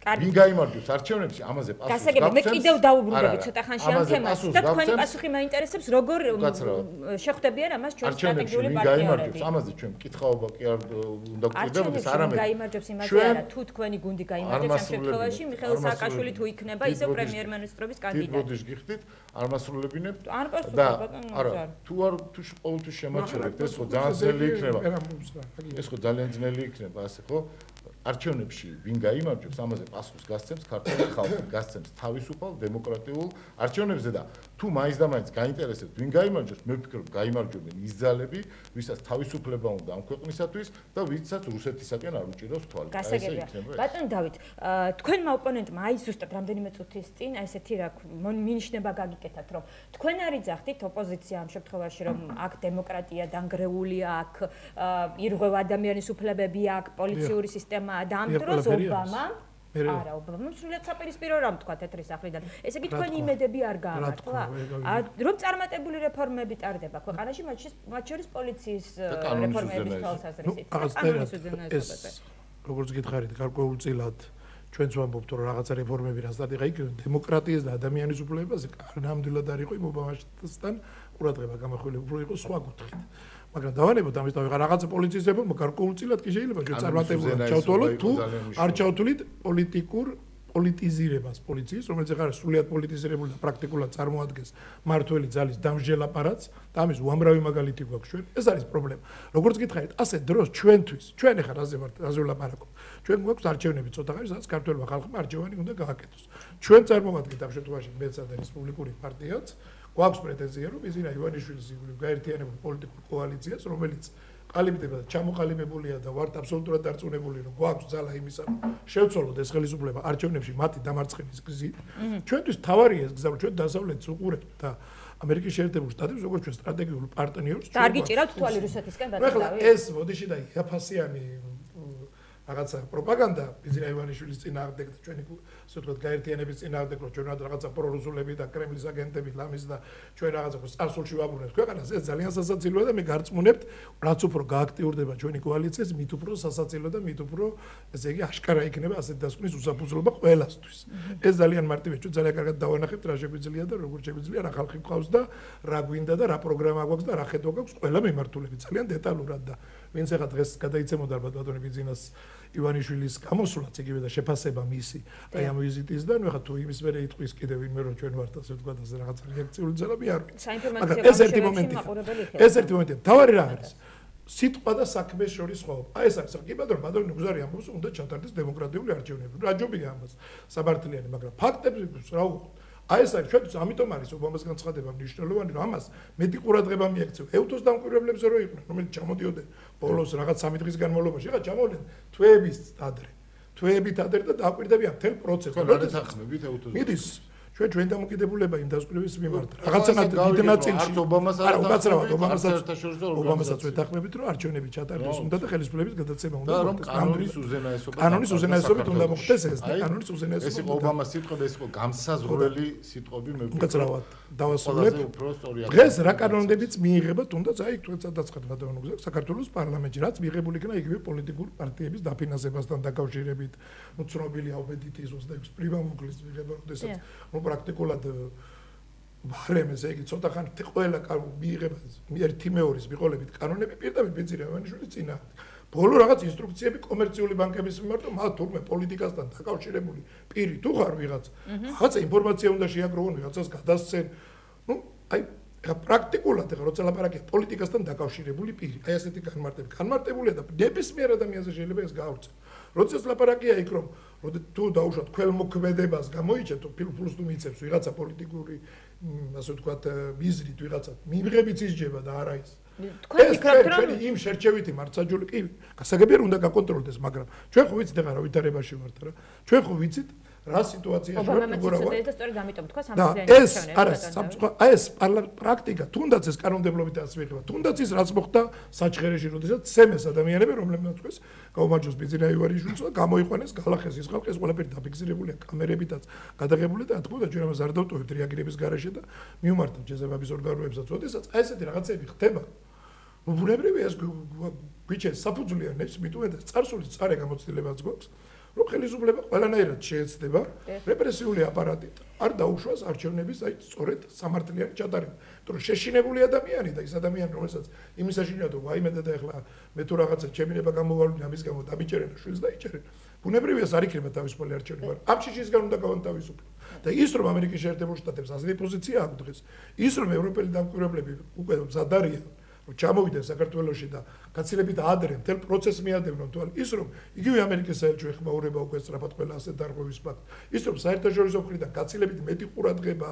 ვინ გაიმარჯვებს არჩევნებში, ამაზე პასუხი გასაგებია, მე კიდევ დაუბრუნდები ცოტა ხანში ამ თემას და თქვენი პასუხი მაინტერესებს, როგორ შეხვდებიან ამას ჩვენ სტრატეგიული პარტნიორები. ამაზე ჩვენ მკითხაობა კი არ უნდა გვკვირდებოდეს, არამედ გაიმარჯვებს იმაზე არა, თუ თქვენი გუნდი გაიმარჯვებს ამ შემთხვევაში, მიხეილ სააკაშვილი თუ იქნება ისევ პრემიერ-მინისტრობის კანდიდატი. დიდ ბოდიშ გიხდით, არ მასრულებინებთ. არ პასუხობ ბატონო. არა, თუ არ თუ ყოველთვის შემაჩერებთ, ეს ხო ძალიან ძნელი იქნება. ეს ხო ძალიან ძნელი იქნება, ასე ხო? არჩევნებში ვინ გაიმარჯვებს, ამაზე პასუხს გასცემს ქართული ხალხი, გასცემს თავისუფალ დემოკრატიულ არჩევნებზე და თუ მაინც და მაინც გაინტერესებს ვინ გაიმარჯვებს, მე ვფიქრობ გაიმარჯვებენ ის ძალები, ვისაც თავისუფლება უნდა ამ ქვეყნისათვის და ვისაც რუსეთისაკენ არ უჭირავს თვალი. გასაგებია. ბატონ დავით, თქვენმა ოპონენტმა აი ზუსტად რამდენიმე წუთის წინ აი ესეთი რა მინიშნება გაგიკეთათ, რომ თქვენ არ იძახდით ოპოზიცია ამ შემთხვევაში, რომ აქ დემოკრატია დანგრეულია, აქ ირღვევა ადამიანის უფლებები, აქ პოლიციური სისტემა და ამ დროს ობამამ არა ობამამ სულაც საპირისპირო რამ თქვა თეთრი სახლიდან ესე იგი თქვენი იმედები არ გაამართლა რომ წარმატებული რეფორმები ტარდება ქვეყანაში მათ შორის პოლიციის რეფორმების თვალსაზრისით კანონის უზენაესობაზე როგორც გითხარით გარკვეულწილად ჩვენც ვამბობთ რომ რაღაცა რეფორმები რა სტატიკა იქნება დემოკრატიას და ადამიანის უფლებაზე ნამდვილად არ იყო იმ ობამასთან ყურადღება გამახვილებული უფრო იყო სხვა კუთხით მაგრამ დავანებოთ ამის და რაღაცა პოლიციის რეფორმა გარკვეულწილად კი შეიძლება ჩვენ წარმატებულად ჩავთვალოთ თუ არ ჩავთვლით პოლიტიკურ პოლიტიზირებას პოლიციის, რომელიც ახლა სრულიად პოლიტიზირებული და პრაქტიკულად წარმოადგენს მართველი ძალის დამსჯელ აპარატს და ამის უამრავი მაგალითი გვაქვს ჩვენ. ეს არის პრობლემა. როგორც გითხარით, ასე დროს ჩვენთვის, ჩვენ ახლა რაზე ვლაპარაკობთ. ჩვენ გვაქვს არჩევნები ცოტა ხანი, სადაც ქართველმა ხალხმა არჩევანი უნდა გააკეთოს. ჩვენ წარმოვადგენთ ამ შემთხვევაში მეცადა და რესპუბლიკური პარტიაც, გვაქვს პრეტენზია, რომ იზინა ივანიშვილის გაერთიანებულ პოლიტიკურ კოალიციას, რომელიც ყალიბდება და ჩამოყალიბებულია და ვართ აბსოლუტურად დარწმუნებული, რომ გვაქვს ძალა იმისა, რომ შევცვალოთ ეს ხელისუფლება არჩევნებში მათი დამარცხების გზით. ჩვენთვის თავარია ეს გზა, რომ ჩვენ დასავლეთს უყურებთ და ამერიკის შეერთებულ შტატებს როგორც ჩვენ სტრატეგიულ პარტნიორს. და არ გიჭირავთ თვალი რუსეთისგან ბატონო დავით. ეს მოდიში და იაფასიანი რაღაცა პროპაგანდა ბიზნა ივანიშვილის წინააღმდეგ და ჩვენი ასე ვთქვათ გაერთიანების წინააღმდეგ რომ ჩვენ რაღაცა პრორუსულები და კრემლის აგენტები ლამის და ჩვენ რაღაცა წარსულში ვაბრუნებთ ქვეყანას ეს ძალიან სასაცილოა და მე გარწმუნებთ რაც უფრო გააქტიურდება ჩვენი კოალიციას მით უფრო სასაცილო და მით უფრო ესე იგი აშკარა იქნება ასეთ დასკვნის უსაფუძვლობა ყველასთვის ეს ძალიან მარტივია ჩვენ ძალიან კარგად დავანახებთ რა შეგვიძლია და როგორ შეგვიძლია რა ხალხი გვყავს და რა გვინდა და რა პროგრამა გვაქვს და რა ხედვა გვაქვს ყველა მიმართულებით ძალიან დეტალურად და ვინც ახლა დღეს გადაიცემოდა ბატონი ბიზნეს ივანიშვილის გამოსვლაც იგივე და შეფასება მისი აი ამ ვიზიტისგან ნუ ახლა თუ იმის მერე იტყვის კიდევ ვინმე რომ ჩვენ ვართ ასე ვთქვათ ასე რაღაც რეაქციული ძალები არ ვიცი საინფორმაციო ეს ერთი მომენტია თავარი რა არის სიტყვა და საქმეს შორის ხოვა აი ეს არის კი ბატონი გუზარი ამბობს უნდა ჩატარდეს დემოკრატიული არჩევნები რა ჯობია ამას საბართლიანი მაგრამ ფაქტებს რა უყურთ აი ეს არის ჩვენთვის ამიტომ არის ობამას განცხადება მნიშვნელოვანი რომ ამას მეტი ყურადღება მიექცევა ეუთოს დამკვირვებლებზე რო იყვნენ რომელიც ჩამოდიოდნენ ბოლოს რაღაც 3 დღის განმავლობაში ხა ჩამოვლენ თვეებით ადრე და დააკვირდებიან მთელ პროცესს როდესაც ახმებით ეუთოს მიდის ჩვენ დამოკიდებულება იმ დასკვნების მიმართ რაღაცა დიდ ნაწილში არა უკაცრავად ობამასაც ვეთანხმებით რომ არჩევნები ჩატარდეს უნდა და ხელისუფლების გადაცემა უნდა და რომ კანონის უზენაესობით უნდა მოხდეს ეს და კანონის უზენაესობით ეს იყო ობამას სიტყვები ეს იყო გამსაზღვრელი სიტყვები მე უკაცრავად დავასრულებ დღეს რა კანონებიც მიიღება თუნდაც აი თვითსადაცხად ბატონო გზა საქართველოს პარლამენტში რაც მიიღებული იქნა იგივე პოლიტიკური პარტიების დაფინანსებასთან დაკავშირებით ნუ ცნობილია ობედიტის 26 პრივამუქლის მიიღება როდესაც პრაქტიკულად ვარემ ესე იგი ცოტა ხანი ყველა მიიღება ერთი მეორის მიყოლებით კანონები პირდაპირ ბიზნეს ივანიშვილის წინა ბოლო რაღაც ინსტრუქციები კომერციული ბანკების მიმართ მათ თურმე პოლიტიკასთან დაკავშირებული პირი თუ ხარ ვიღაც რაღაცა ინფორმაცია უნდა შეაგროვონ ვიღაცას გადასცენ ნუ აი პრაქტიკულად ახლა როცა ლაპარაკია პოლიტიკასთან დაკავშირებული პირი აი ასეთი განმარტებულია და ნებისმიერ ადამიანზე შეიძლება ეს გაავრცელოს როდესაც ლაპარაკია იქ რომ თუ დაუშვათ ქველმოქმედებას გამოიჩენთ ფულს თუ მიცემს ვიღაცა პოლიტიკური ასე ვთქვათ მიზნით ვიღაცა მიღებიც ისჯება და არა ის თქვენ ფიქრობთ რომ იმ შერჩევითი მარცხაჯული კი გასაგებია უნდა გაკონტროლდეს მაგრამ ჩვენ ხო ვიცით ახლა რა ვითარებაში ვართ რა ჩვენ ხო ვიცით რა სიტუაციაში ვართ როგორ ვარ და სწორედ ამიტომ თქვა ეს არა აი ეს პრაქტიკა თუნდაც ეს კანონმდებლობით ასმეხება თუნდაც ის რაც მოხდა საჩხერეში როდესაც სემეს ადამიანები რომლებმაც თქვეს გაუმარჯოს ბიზნა ივანიშვილს და გამოიყვანეს გალახეს ის ხალხი ეს ყველაფერი დაფიქსირებულია კამერებითაც გადაღებული და თქო და ჩვენ ამას არ დავტოვებთ რეაგირების გარეშე და მივმართავთ ჯეზებების ორგანოებსაც როდესაც აი ესეთი რაღაცები ხდება ბუნებრივია ეს გვიჩენს საფუძვლიან ეს მithumetes წარსულის წარე გამოცდილებაც გვაქვს რომ ხელისუფლება ყველანაირად შეეცდება რეპრესიული აპარატით არ დაუშვას არჩევნების აი სწორედ სამართლიანი ჩატარება. იმიტომ რომ შეშინებული ადამიანი და ის ადამიანი რომელსაც იმის აშინია თუ ვაიმედა და ეხლა მე თუ რაღაცა ჩემინება გამოვალვინე ამის გამო დამიჭერენ შვილს დაიჭერენ. ბუნებრივია ეს არ იქნება თავისუფალი არჩევნები, მაგრამ ამ შიშისგან უნდა გავანთავისუფლო. და ის რომ ამერიკის შეერთებულ შტატებს ასეთი პოზიცია აქვს დღეს, ის რომ ევროპელი დამკვირვებლები უკვე მზად არიან რომ ჩამოვიდნენ საქართველოში და გაცილებით ადრე მთელ პროცესს მიადევნონ თვალ ის რომ იგივე ამერიკის საელჩო ეხმაურება უკვე სწრაფად ყველა ასეთ დარღვევის ფაქტს ის რომ საერთაშორისო მხრიდან გაცილებით მეტი ყურადღება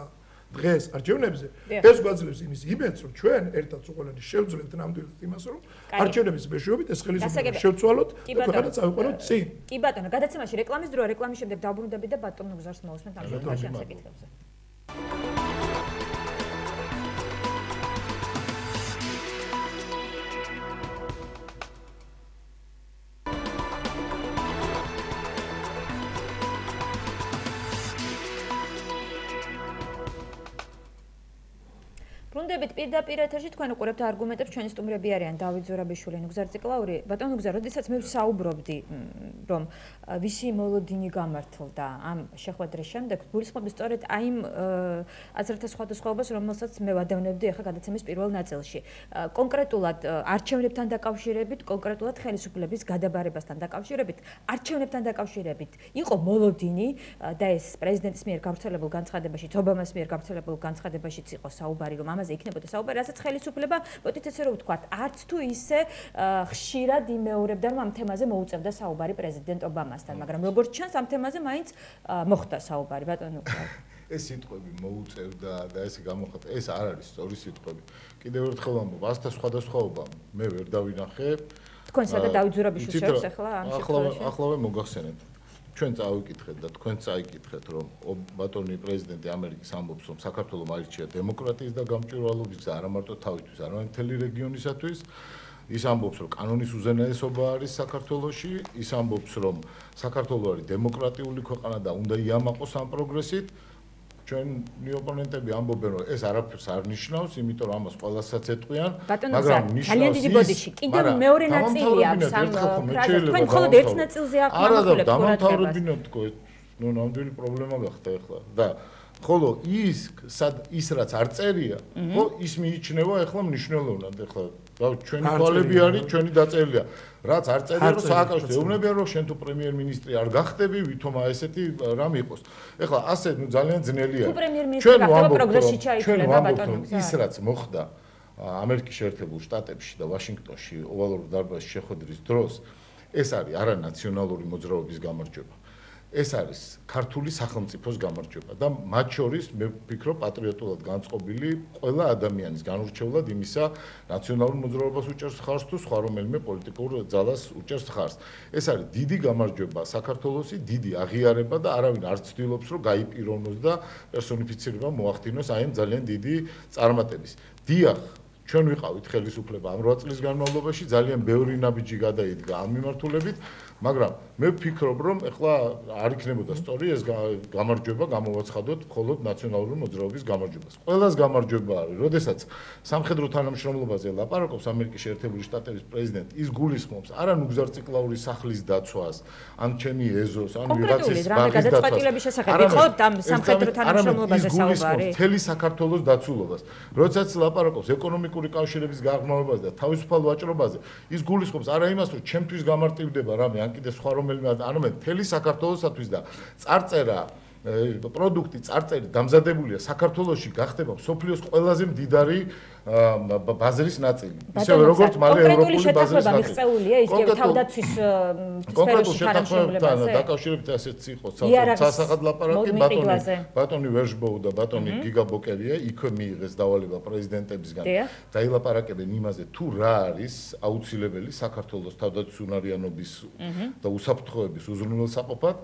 დღეს არჩევნებზე ეს გვაძლევს იმის იმედს რომ ჩვენ ერთად უყოლანი შევძლებთ ნამდვილად იმას რომ არჩევნების მეშვეობით ეს ხელისუფლება შევცვალოთ და ქვეყანა წავიყვანოთ წინ კი ბატონო გადაცემაში რეკლამის დროა რეკლამის შემდეგ დაბრუნდებით და ბატონო გზარს მოусმენთ ამ საკითხებზე მოგესალმებით პირდაპირ ეთერში თქვენ უყურებთ არგუმენტებს ჩვენი სტუმრები არიან დავით ზურაბიშვილი, ნუგზარ ციკლაური. ბატონო ნუგზარ, როდესაც მე ვსაუბრობდი რომ ვისი მოლოდინი გამართლდა ამ შეხვედრის შემდეგ, გულისხმობდი სწორედ აი იმ აზრთა სხვადასხვაობას, რომელსაც მე ვადევნებდი ახლა გადაცემის პირველ ნაწილში. კონკრეტულად არჩევნებთან დაკავშირებით, კონკრეტულად ხელისუფლების გადაბარებასთან დაკავშირებით, არჩევნებთან დაკავშირებით იყო მოლოდინი და ეს პრეზიდენტის მიერ გავრცელებულ განცხადებაშიც, ობამას მიერ გავრცელებულ განცხადებაშიც იყო საუბარი, რომ ამაზე იქნებოდა საუბარი, რასაც ხელისუფლება, მოდით ესე რომ ვთქვათ, არც თუ ისე ხშირად იმეორებდა, რომ ამ თემაზე მოუწევდა საუბარი პრეზიდენტ ობამასთან, მაგრამ როგორც ჩანს, ამ თემაზე მაინც მოხდა საუბარი, ბატონო. ეს სიტყვები მოუწევდა და ესე გამოხატა, ეს არ არის სწორი სიტყვები. კიდევ ერთხელ ამბობ, ასთა სხვადასხვაობა მე ვერ დავინახე. თქვენსა და დავით ზურაბიშვილს შორის ახლა ამ შემთხვევაში. ახლავე მოგახსენეთ. ჩვენ წავიკითხეთ და თქვენ წაიკითხეთ, რომ ბატონი პრეზიდენტი ამერიკის ამბობს, რომ საქართველოს მაირჩია დემოკრატიის და გამჭვირვალობის გზა, არა მარტო თავისთვის, არამედ მთელი რეგიონისათვის. ის ამბობს, რომ კანონის უზენაესობა არის საქართველოში, ის ამბობს, რომ საქართველოს არის დემოკრატიული ქვეყანა და უნდა იამაყოს ამ პროგრესით. ჩვენი ოპონენტები ამბობენ, რომ ეს არაფერს არ ნიშნავს, იმიტომ რომ ამას ყველასაც ეტყვიან, მაგრამ ძალიან დიდი ბოდიში. კიდევ მეორე ნაწილი აქვს ამ ფრაზას. თქვენ მხოლოდ ერთ ნაწილზე ახმოვანებთ. დამთავრებინოთ თქო, ნუ ნამდვილი პრობლემა გახდა ახლა და ხოლო ის რაც არ წერია, ხო, ის მიიჩნევა ახლა მნიშვნელოვნად ახლა და ჩვენი თვალები არის, ჩვენი დაწერილია. რაც არ წერია, რომ სააკავშირო ეუბნებიან, რომ შენ თუ პრემიერ-მინისტრი არ გახდები, ვითომა ესეთი რამ იყოს. ეხლა ასე ნუ ძალიან ძნელია. თუ პრემიერ-მინისტრი გახდება პროგრესში ჩაითვლება ბატონო. ის რაც მოხდა ამერიკის შეერთებულ შტატებში და ვაშინგტონში ოვალურ დარბაზში შეხვედრის დროს, ეს არის არანაციონალური მოძრაობის გამარჯვება. ეს არის ქართული სახელმწიფოს გამარჯვება და მათ შორის მე ვფიქრობ პატრიოტულად განწყობილი ყველა ადამიანის განურჩევლად იმისა ნაციონალურ მოძრაობას უჭერს ხარს თუ სხვა რომელიმე პოლიტიკურ ძალას უჭერს ხარს. ეს არის დიდი გამარჯვება საქართველოსი, დიდი აღიარება და არავინ არ ცდილობს რომ გაიპიროვნოს და პერსონიფიცირება მოახდინოს აი ამ ძალიან დიდი წარმატების. დიახ, ჩვენ ვიყავით ხელისუფლება ამ 8 წლის განმავლობაში, ძალიან ბევრი ნაბიჯი გადაიდგა ამ მიმართულებით, მაგრამ მე ვფიქრობ, რომ ეხლა არ იქნებოდა სწორი ეს გამარჯვება გამოვაცხადოთ მხოლოდ ნაციონალური მოძრაობის გამარჯვებას. ყველას გამარჯვება არის, როდესაც სამხედრო თანამშრომლობაზე ლაპარაკობს ამერიკის შეერთებული შტატების პრეზიდენტი, ის გულისხმობს არა ნუგზარ ციკლაურის სახლის დაცვას, ან ჩემი ეზოს, ან ვიღაცის ბაღის დაცვას. ამ სამხედრო თანამშრომლობაზე საუბარი. მთელი საქართველოს დაცულობას. როდესაც ლაპარაკობს ეკონომიკური კავშირების გაღრმავებაზე და თავისუფალ ვაჭრობაზე, ის გულისხმობს არა იმას, რომ ჩემთვის გამარტივდება რამე ან კიდე სხვა რომელიმე არამედ მთელი საქართველოსათვის და წარწერა პროდუქტი წარწერი დამზადებულია საქართველოში გახდება მსოფლიოს ყველაზე მდიდარი ბაზრის ნაწილი. ისევე როგორც მალე ევროპული ბაზრის ნაწილი. მიღწეულია ის თავდაცვის სფეროში თანამშრომლებაზე. დაკავშირებით ასეც იყო სასახად ლაპარაკი ბატონი ვერჟბოუ და ბატონი გიგა ბოკერია იქვე მიიღეს დავალება პრეზიდენტებისგან. დაილაპარაკებენ იმაზე თუ რა არის აუცილებელი საქართველოს თავდაცვისუნარიანობის და უსაფრთხოების უზრუნველსაყოფად.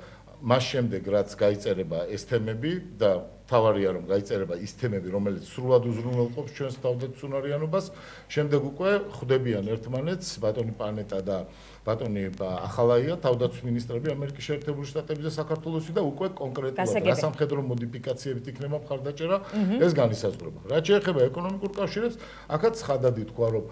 მას შემდეგ რაც გაიწერება ეს თემები და თავარია რომ გაიწერება ის თემები რომელიც სრულად უზრუნველყოფს ჩვენს თავდაცვისუნარიანობას, შემდეგ უკვე ხვდებიან ერთმანეთს ბატონი პანეტა და ბატონი ახალაია თავდაცვის მინისტრები ამერიკის შეერთებული შტატების და საქართველოსი და უკვე კონკრეტულად რა სამხედრო მოდიფიკაციებით იქნება მხარდაჭერა ეს განისაზღვრება. რაც შეეხება ეკონომიკურ კავშირებს, აქაც ცხადად ითქვა რომ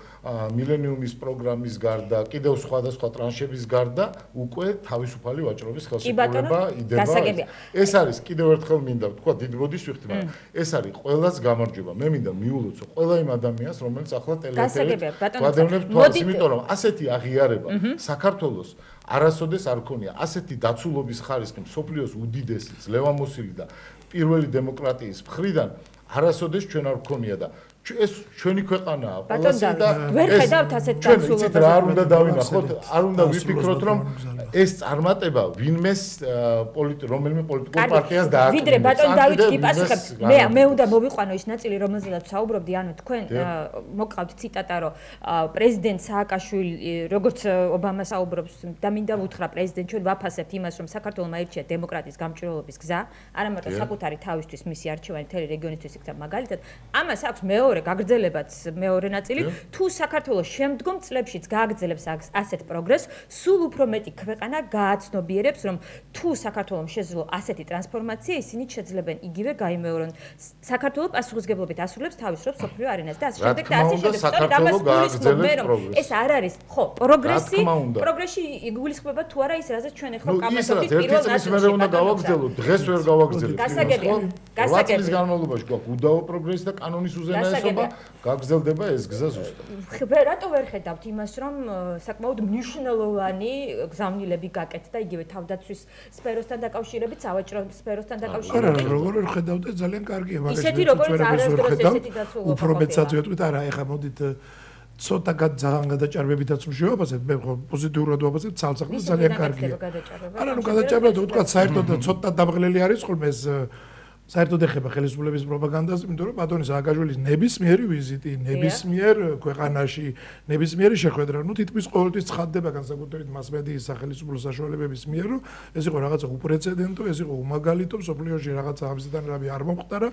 მილენიუმის პროგრამის გარდა, კიდევ სხვადასხვა ტრანშების გარდა უკვე თავისუფალი ვაჭრობის ხელშეკრულება იდება. ეს არის კიდევ ერთხელ მინდა ვთქვა დიდ ბოდის ვიხდი, მაგრამ ეს არის ყველას გამარჯვება. მე მინდა მიულოცო ყველა იმ ადამიანს, რომელიც ახლა ტელეეთერით ვადევნებს თვალს, იმიტომ რომ ასეთი აღიარება საქართველოს არასოდეს არ ქონია. ასეთი დაცულობის ხარისხი მსოფლიოს უდიდესი, ძლევამოსილი და პირველი დემოკრატიის მხრიდან არასოდეს ჩვენ არ ქონია და ეს ჩვენი ქვეყანაა ყველაზე და ვერ ხედავთ ასეთ დაცულობას. რა არ უნდა დავინახოთ, არ უნდა ვიფიქროთ რომ ეს წარმატება ვინმეს რომელიმე პოლიტიკურ პარტიას დააკრიბებს. ვიდრე ბატონ დავით გიპასუხებთ, მე უნდა მოვიყვანო ის ნაწილი, რომელზეც საუბრობდი, ანუ თქვენ მოგყავთ ციტატა, რომ პრეზიდენტ სააკაშვილი, როგორც ობამა საუბრობს და მინდა ვუთხრა პრეზიდენტ, ჩვენ ვაფასებთ იმას, რომ საქართველოს მაირჩია დემოკრატიის გამჭვირვალობის გზა, არა მარტო საკუთარი თავისთვის მისი არჩევანი მთელი რეგიონისთვის იქცა მაგალითად, ამას აქვს მეორე მეორე გაგრძელებაც მეორე ნაწილი თუ საქართველოს შემდგომ წლებშიც გააგრძელებს ასეთ პროგრესს, სულ უფრო მეტი ქვეყანა გააცნობიერებს, რომ თუ საქართველოს შეძლო ასეთი ტრანსფორმაცია, ისინი შეძლებენ იგივე გაიმეორონ. საქართველოს პასუხისმგებლობით ასრულებს თავის როლს მსოფლიო არენაზე და ასე შემდეგ და ასე შემდეგ. საქართველოს გააგრძელებს პროგრესს. ეს არ არის, ხო, პროგრესი იგულისხმება თუ არა ის, რაზეც ჩვენ ახლა კამათობით პირველ ნაწილში მე უნდა გავაგრძელო, დღეს ვერ გავაგრძელებ. გასაგებია. გასაგებია. განმავლობაში გვაქვს უდავო პროგრესი და კანონის უზენაესობა, გაგრძელდება ეს გზა ზუსტად. რატო ვერ ხედავთ იმას, რომ საკმაოდ მნიშვნელოვანი გზავნილები გაკეთდა იგივე თავდაცვის სფეროსთან დაკავშირებით, სავაჭრო სფეროსთან დაკავშირებით? არა, როგორ ვერ ხედავთ, ძალიან კარგია, მაგას ისეთი როგორც არასდროს ესეთი დაცულობა. უფრო მეტსაც ვეტყვით, არა, ეხლა მოდით ცოტა ძალიან გადაჭარბებითაც ვშევაფასებ, მე ხო პოზიტიურად ვაფასებ, ცალსახლა ძალიან კარგია. არა, ნუ გადაჭარბება, თქვა საერთოდ ცოტა დამღლელი არის ხოლმე ეს საერთოდ ეხება ხელისუფლების პროპაგანდას, იმიტომ რომ ბატონი სააკაშვილის ნებისმიერი ვიზიტი, ნებისმიერ ქვეყანაში, ნებისმიერი შეხვედრა, ნუ თითქმის ყოველთვის ცხადდება განსაკუთრებით მასმედიის სახელმწიფო საშუალებების მიერ, რომ ეს იყო რაღაცა უპრეცედენტო, ეს იყო უმაგალითო, მსოფლიოში რაღაცა ამისთან რამე არ მომხდარა,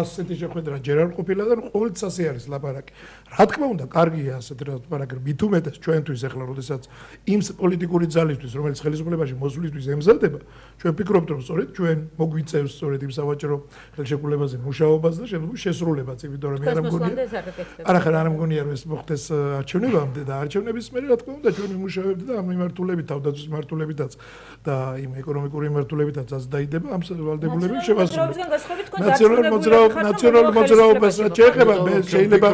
ასეთი შეხვედრა ჯერ არ ყოფილა და ყოველთვის ასე არის ლაპარაკი. რა თქმა უნდა, კარგია ასეთი ლაპარაკი, მით უმეტეს ჩვენთვის ახლა, როდესაც იმ პოლიტიკური ძალისთვის, რომელიც ხელისუფლებაში მოსვლისთვის ემზადება, ჩვენ ვფიქრობთ, რომ სწორედ ჩვენ მოგვიწევს სწორედ იმ სავაჭრო ხელშეკრულებაზე მუშაობას და შემდგომ შესრულებაც, იმიტომ რომ არ მგონია. არა, არ მგონია რომ ეს მოხდეს არჩევნებამდე და არჩევნების მერე რა თქმა უნდა ჩვენ ვიმუშავებთ და ამ მიმართულებით, თავდაცვის მიმართულებითაც და იმ ეკონომიკური მიმართულებითაც დაიდება ამ ვალდებულების შევასრულება. ნაციონალურ მოძრაობას რაც შეეხება, მე შეიძლება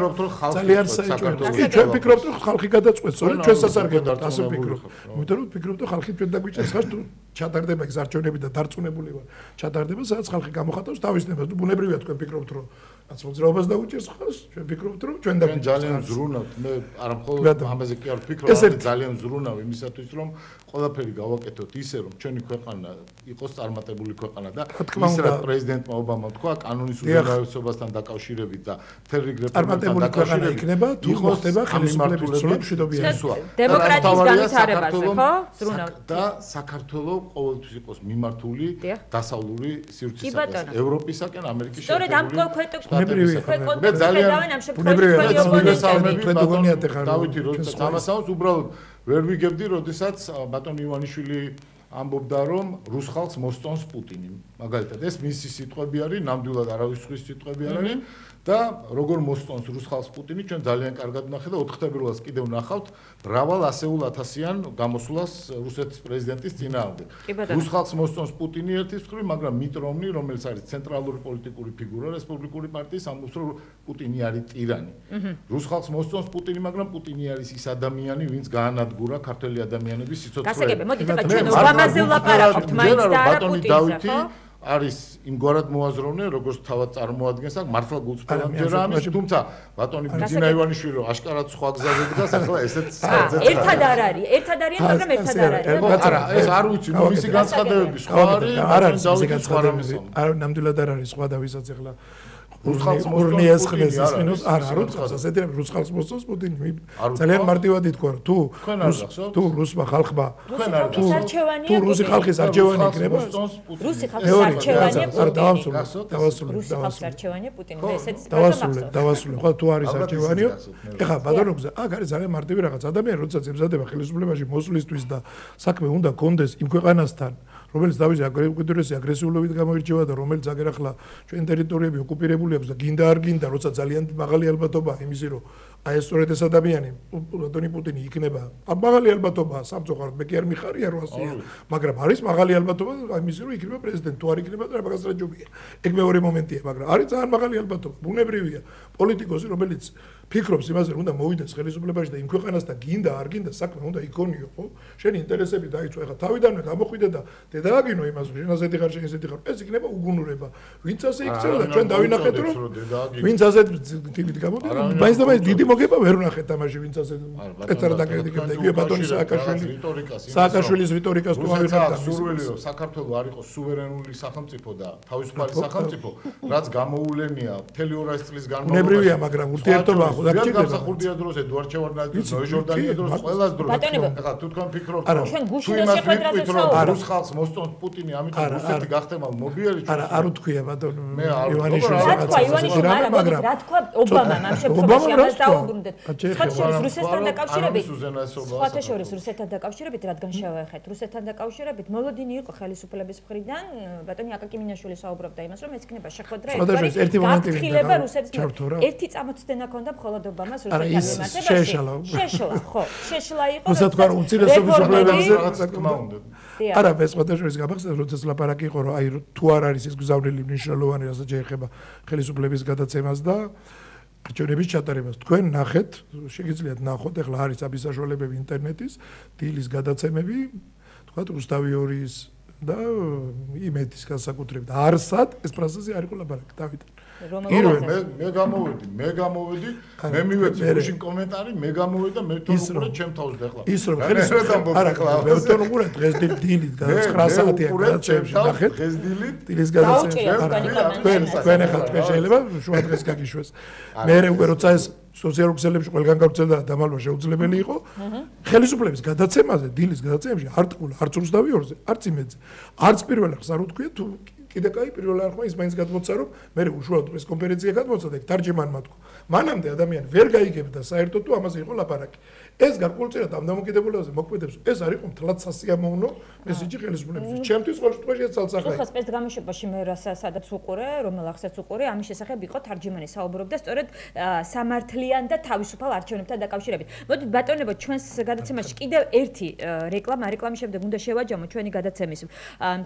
ძალიან საჭიროა. ჩვენ ვფიქრობთ, რომ ხალხი გადაწყვეტს, სწორედ ჩვენ სასარგებლოდ ასე ვფიქრობთ. იმიტომ რომ ვფიქრობთ, რომ ხალხი ჩვენ დაგვიჭერს ხარ თუ ჩატარდება ეს არჩევნები და დარწმუნებული ვარ. ჩატარდება, სადაც ხალხი გამოხატავს თავის ნებას. ნუ ბუნებრივია თქვენ ვფიქრობთ, რომ რაც მოძრაობას დაუჭერს ხალხს, ჩვენ ვფიქრობთ, რომ ჩვენ დაგვიჭერს. ძალიან ზრუნავთ, მე არა მხოლოდ ამაზე კი არ ვფიქრობ, არამედ ძალიან ზრუნავ იმისათვის, რომ ყველაფერი გავაკეთოთ ისე, რომ ჩვენი ქვეყანა იყოს წარმატებული ქვეყანა და ის რა პრეზიდენტმა ობამამ თქვა, კანონის უზენაესობასთან დაკავშირებით და მთელ რიგ რეფორმებთან დაკავშირებით იქნება, თუ მოხდება ხელისუფლების ცვლა მშვიდობიანი. დემოკრატიის განვითარებაზე, ხო? ზრუნავთ. და საქართველოს ყოველთვის იყოს მიმართული დასავლური სივრცისაკენ, ევროპისაკენ, ამერიკის მე ძალიან დავითი როდესაც ამასაუნს უბრალოდ ვერ ვიგებდი, როდესაც ბატონი ივანიშვილი ამბობდა, რომ რუს ხალხს მოსწონს პუტინი. მაგალითად, ეს მისი სიტყვები არის, ნამდვილად არავის სხვის სიტყვები არ არის და როგორ მოსწონს რუს ხალხს პუტინი, ჩვენ ძალიან კარგად ვნახეთ და 4 თებერვალს კიდევ ვნახავთ მრავალ ასეულ ათასიან გამოსვლას რუსეთის პრეზიდენტის წინააღმდეგ. რუს ხალხს მოსწონს პუტინი ერთის მხრივ, მაგრამ მიტ რომნი, რომელიც არის ცენტრალური პოლიტიკური ფიგურა რესპუბლიკური პარტიის, ამბობს, რომ პუტინი არის ტირანი. რუს ხალხს მოსწონს პუტინი, მაგრამ პუტინი არის ის ადამიანი, ვინც გაანადგურა ქართველი ადამიანების სიცოცხლეში. გასაგებია, მოდით აბა ჩვენ ობამაზე ვლაპარაკობთ, მაინც და არა პუტინზე, ხო? არის იმგვარად მოაზროვნე, როგორც თავად წარმოადგენს, აქ მართლა გულწრფელად ამის, თუმცა ბატონი ბიძინა ივანიშვილი ашკარად სხვა გზაზე დგას, ახლა ესეც ერთად არ არის, ერთად არიან, მაგრამ ერთად არ არის. არა, ეს არ ვიცი, ნუ მისი განცხადებები სხვა არის, არ არის მისი განცხადებები. არ ნამდვილად არ არის სხვა და ვისაც ახლა რუს ხალხს მოსწონს პუტინი, არა, რუს ხალხს ასეთი რუს ხალხს მოსწონს პუტინი. ძალიან მარტივად ითქვა, თუ რუსმა ხალხმა თუ რუსი ხალხის არჩევანი იქნება, რუსი ხალხის არჩევანია პუტინი. არა, დავასრულე. რუსი ხალხის არჩევანია პუტინი. მე ესეც დავასრულე. ხო, თუ არის არჩევანიო, ეხლა ბატონო გზა, აქ არის ძალიან მარტივი რაღაც ადამიანი, როდესაც ემზადება ხელისუფლებაში მოსვლისთვის და საქმე უნდა კონდეს იმ ქვეყანასთან, რომელიც თავისი უკიდურესი აგრესიულობით გამოირჩევა და რომელიც აგერ ახლა ჩვენ ტერიტორიები ოკუპირებული აქვს და გინდა არ გინდა, როცა ძალიან მაღალი ალბათობაა იმისი, რომ აი ეს სწორედ ეს ადამიანი ბატონი პუტინი იქნება. ამ მაღალი ალბათობაა სამწუხაროდ, მე კი არ მიხარია რომ ასეა, მაგრამ არის მაღალი ალბათობა აი იმისი, რომ იქნება პრეზიდენტი, თუ არ იქნება და მაგას რაჯობია. ეგ მეორე მომენტია, მაგრამ არის ძალიან მაღალი ალბათობა. ბუნებრივია პოლიტიკოსი, რომელიც ფიქრობს იმაზე, რომ უნდა მოვიდეს ხელისუფლებაში და იმ ქვეყანასთან გინდა არ გინდა საქმე უნდა იქონიო, ხო? შენი ინტერესები დაიცვა, ეხლა თავიდანვე გამოხვიდე და დედააგინო იმას, რომ შენ ასეთი ხარ, შენ ესეთი ხარ. ეს იქნება უგუნურება. ვინც ასე იქცევა და ჩვენ დავინახეთ, რომ ვინც ასეთ თვით გამოდი, მაინც და მაინც დიდი მოგება ვერ ვნახეთ თამაში ვინც ასე პეტრა დაკრიტიკებდა იგივე ბატონი სააკაშვილის რიტორიკას თუ ავიღებდა სურვილი რომ საქართველოს არ იყოს სუვერენული სახელმწიფო და თავისუფალი სახელმწიფო რაც გამოულენია მთელი 200 წლის განმავლობაში უნებრივია მაგრამ ურთიერთობა ხო დაგჭირდება სამსახურდია დროს ედუარდ შევარდნაძის ნოე ჟორდანია დროს ყველას დროს ახლა თუ თქვენ ფიქრობთ ჩვენ გუშინ შეხვედრაზე რუს ხალხს მოსწონს პუტინი ამიტომ რუსეთი გახდება მობიელი არ უთქვია ბატონო ივანიშვილს მაგრამ რა თქვა ობამამ ამ შემთხვევაში ამას დაუბრუნდეთ რუსეთთან დაკავშირებით რადგან შევეხეთ რუსეთთან დაკავშირებით მოლოდინი იყო ხელისუფლების მხრიდან ბატონი აკაკი მინაშვილი საუბრობდა იმას რომ ეს იქნება შეხვედრა ერთგვარი რუსეთს ერთი წამოწდენა ქონდა მხოლოდ ობამას რუსეთთან მიმართებაში შეშლა ხო შეშლა იყო რუსეთ თქვა უმცირესობის უფლებებზე რაღაცა თქმა უნდა არა ეს სხვადასხვა გაბახსენებთ როდესაც ლაპარაკი იყო რომ აი თუ არ არის ეს გზავნილი მნიშვნელოვანი რასაც შეეხება ხელისუფლების გადაცემას და არჩევნების ჩატარებას თქვენ ნახეთ შეგიძლიათ ნახოთ ახლა არის აბის საშუალებები ინტერნეტის დილის გადაცემები თქვა რუსთავი 2-ის და იმედის განსაკუთრებით არსად ეს პროცესი არ იყო ლაპარაკი დავითან მე გამოვედი მე მივეცი გუშინ კომენტარი მე გამოვედი და მე თვითონ უყურე ჩემ თავს დახლა ის რომ ხელისუფლება არა მე თვითონ უყურე დღეს დილით და 9 საათია გადაცემებში ნახეთ დღეს დილის გადაცემებში თქვენ ახლა თქვენ შეიძლება შუა დღეს გაგიშვეს მე უკვე როცა ეს სოციალურ ქსელებში ყველგან გავრცელდა და დამალვა შეუძლებელი იყო ხელისუფლების გადაცემაზე დილის გადაცემებში არ თქულა არც რუსთავი 2-ზე არც იმედზე არც პირველ ახს არ უთქვია თუ კიდე კაი პირველ არხმა ის მაინც გადმოცა რომ მე უშუალოდ პრეს კონფერენცია გადმოცა და თარჯიმანმა თქვა მანამდე ადამიანი ვერ გაიგებდა საერთოდ თუ ამაზე იყო ლაპარაკი ეს გარკვეულწილად ამ დამოკიდებულებაზე მოქმედებს ეს არ იყო მთლად სასიამოვნო მესიჯი ხელისუფლების ჩემთვის ყოველ შემთხვევაში ეს ცალსახაა ხო სპეც გამოსებაში მე სადაც უყურე რომელ ახსაც უყურე ამის შესახებ იყო თარჯიმანი საუბრობდა სწორედ სამართლიან და თავისუფალ არჩევნებთან დაკავშირებით მოდით ბატონებო ჩვენს გადაცემაში კიდევ ერთი რეკლამის შემდეგ უნდა შევაჯამოთ ჩვენი გადაცემის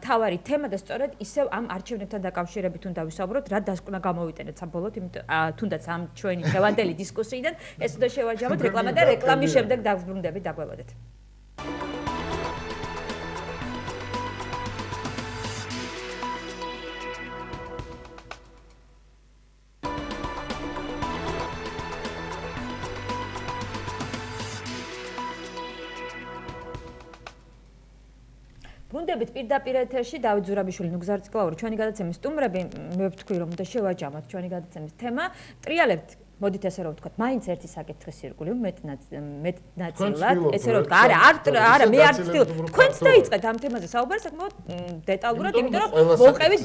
მთავარი თემა და სწორედ ისევ ამ არჩევნებთან დაკავშირებით უნდა ვისაუბროთ რა დასკვნა გამოვიტანეთ საბოლოოდ თუნდაც ამ ჩვენი დღევანდელი დისკუსიიდან ეს უნდა შევაჯამოთ რეკლამა და რეკლამის შემდეგ დაგვბრუნდებით დაგვევადეთ ბრუნდებით პირდაპირ ეთერში დავით ზურაბიშვილი ნუგზარწკლაური ჩვენი გადაცემის სტუმრები მე ვთქვი რომ უნდა შევაჯამოთ ჩვენი გადაცემის თემა ტრიალებთ მოდით ესე რომ ვთქვათ მაინც ერთი საკითხის ირგვლივ მეტნაცილად ესე რომ არა მე არ ვცდილობ თქვენც დაიწყეთ ამ თემაზე საუბარი საკმაოდ დეტალურად იმიტომ რომ მოყევის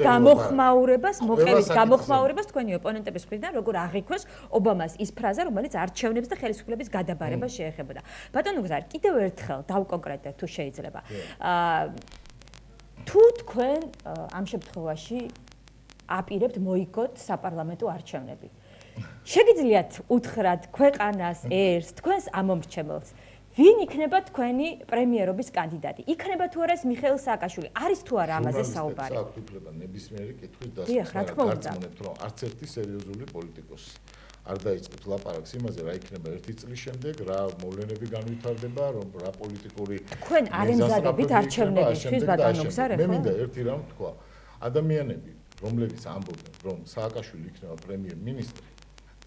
გამოხმაურებას თქვენი ოპონენტების მხრიდან როგორ აღიქვეს ობამას ის ფრაზა რომელიც არჩევნებს და ხელისუფლების გადაბარებას შეეხებოდა ბატონო გზარ კიდევ ერთხელ დავკონკრეტეთ თუ შეიძლება თუ თქვენ ამ შემთხვევაში აპირებთ მოიგოთ საპარლამენტო არჩევნები შეგიძლიათ უთხრათ ქვეყანას ერს თქვენს ამომრჩეველს ვინ იქნება თქვენი პრემიერობის კანდიდატი იქნება თუ არა ეს მიხეილ სააკაშვილი არის თუ არა ამაზე საუბარი საერთოდ უფლება ნებისმიერი კითხვის დასკვნით რომ არც ერთი სერიოზული პოლიტიკოსი არ დაიწყებს ლაპარაკს იმაზე რა იქნება ერთი წლის შემდეგ რა მოვლენები განვითარდება რომ რა პოლიტიკური თქვენ არ ემზადებით არჩევნებისთვის ბატონო გზარეხო მე მინდა ერთი რამ თქვა ადამიანები რომლებიც ამბობენ რომ სააკაშვილი იქნება პრემიერ-მინისტრი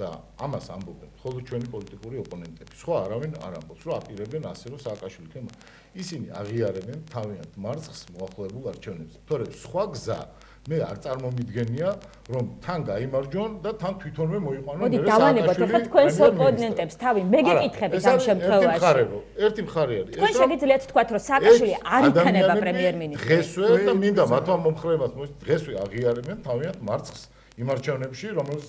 და ამას ამბობენ მხოლოდ ჩვენი პოლიტიკური ოპონენტები. სხვა არავინ არ ამბობს, რომ აპირებენ ასე რომ სააკაშვილი იქნება. ისინი აღიარებენ თავიანთ მარცხს მოახლოებულ არჩევნებზე. თორემ სხვა გზა მე არ წარმომიდგენია, რომ თან გაიმარჯვონ და თან თვითონვე მოიყვანონ მე სააკაშვილი. მოდით ახლა თქვენს ოპონენტებს თავი მე გეკითხებით ამ შემთხვევაში. ერთი მხარე არის. თქვენ შეგიძლიათ თქვათ, რომ სააკაშვილი არ იქნება პრემიერ-მინისტრი. დღესვე და მინდა მათმა მომხრეებმა დღესვე აღიარებენ თავიანთ მარცხს იმ არჩევნებში, რომელსაც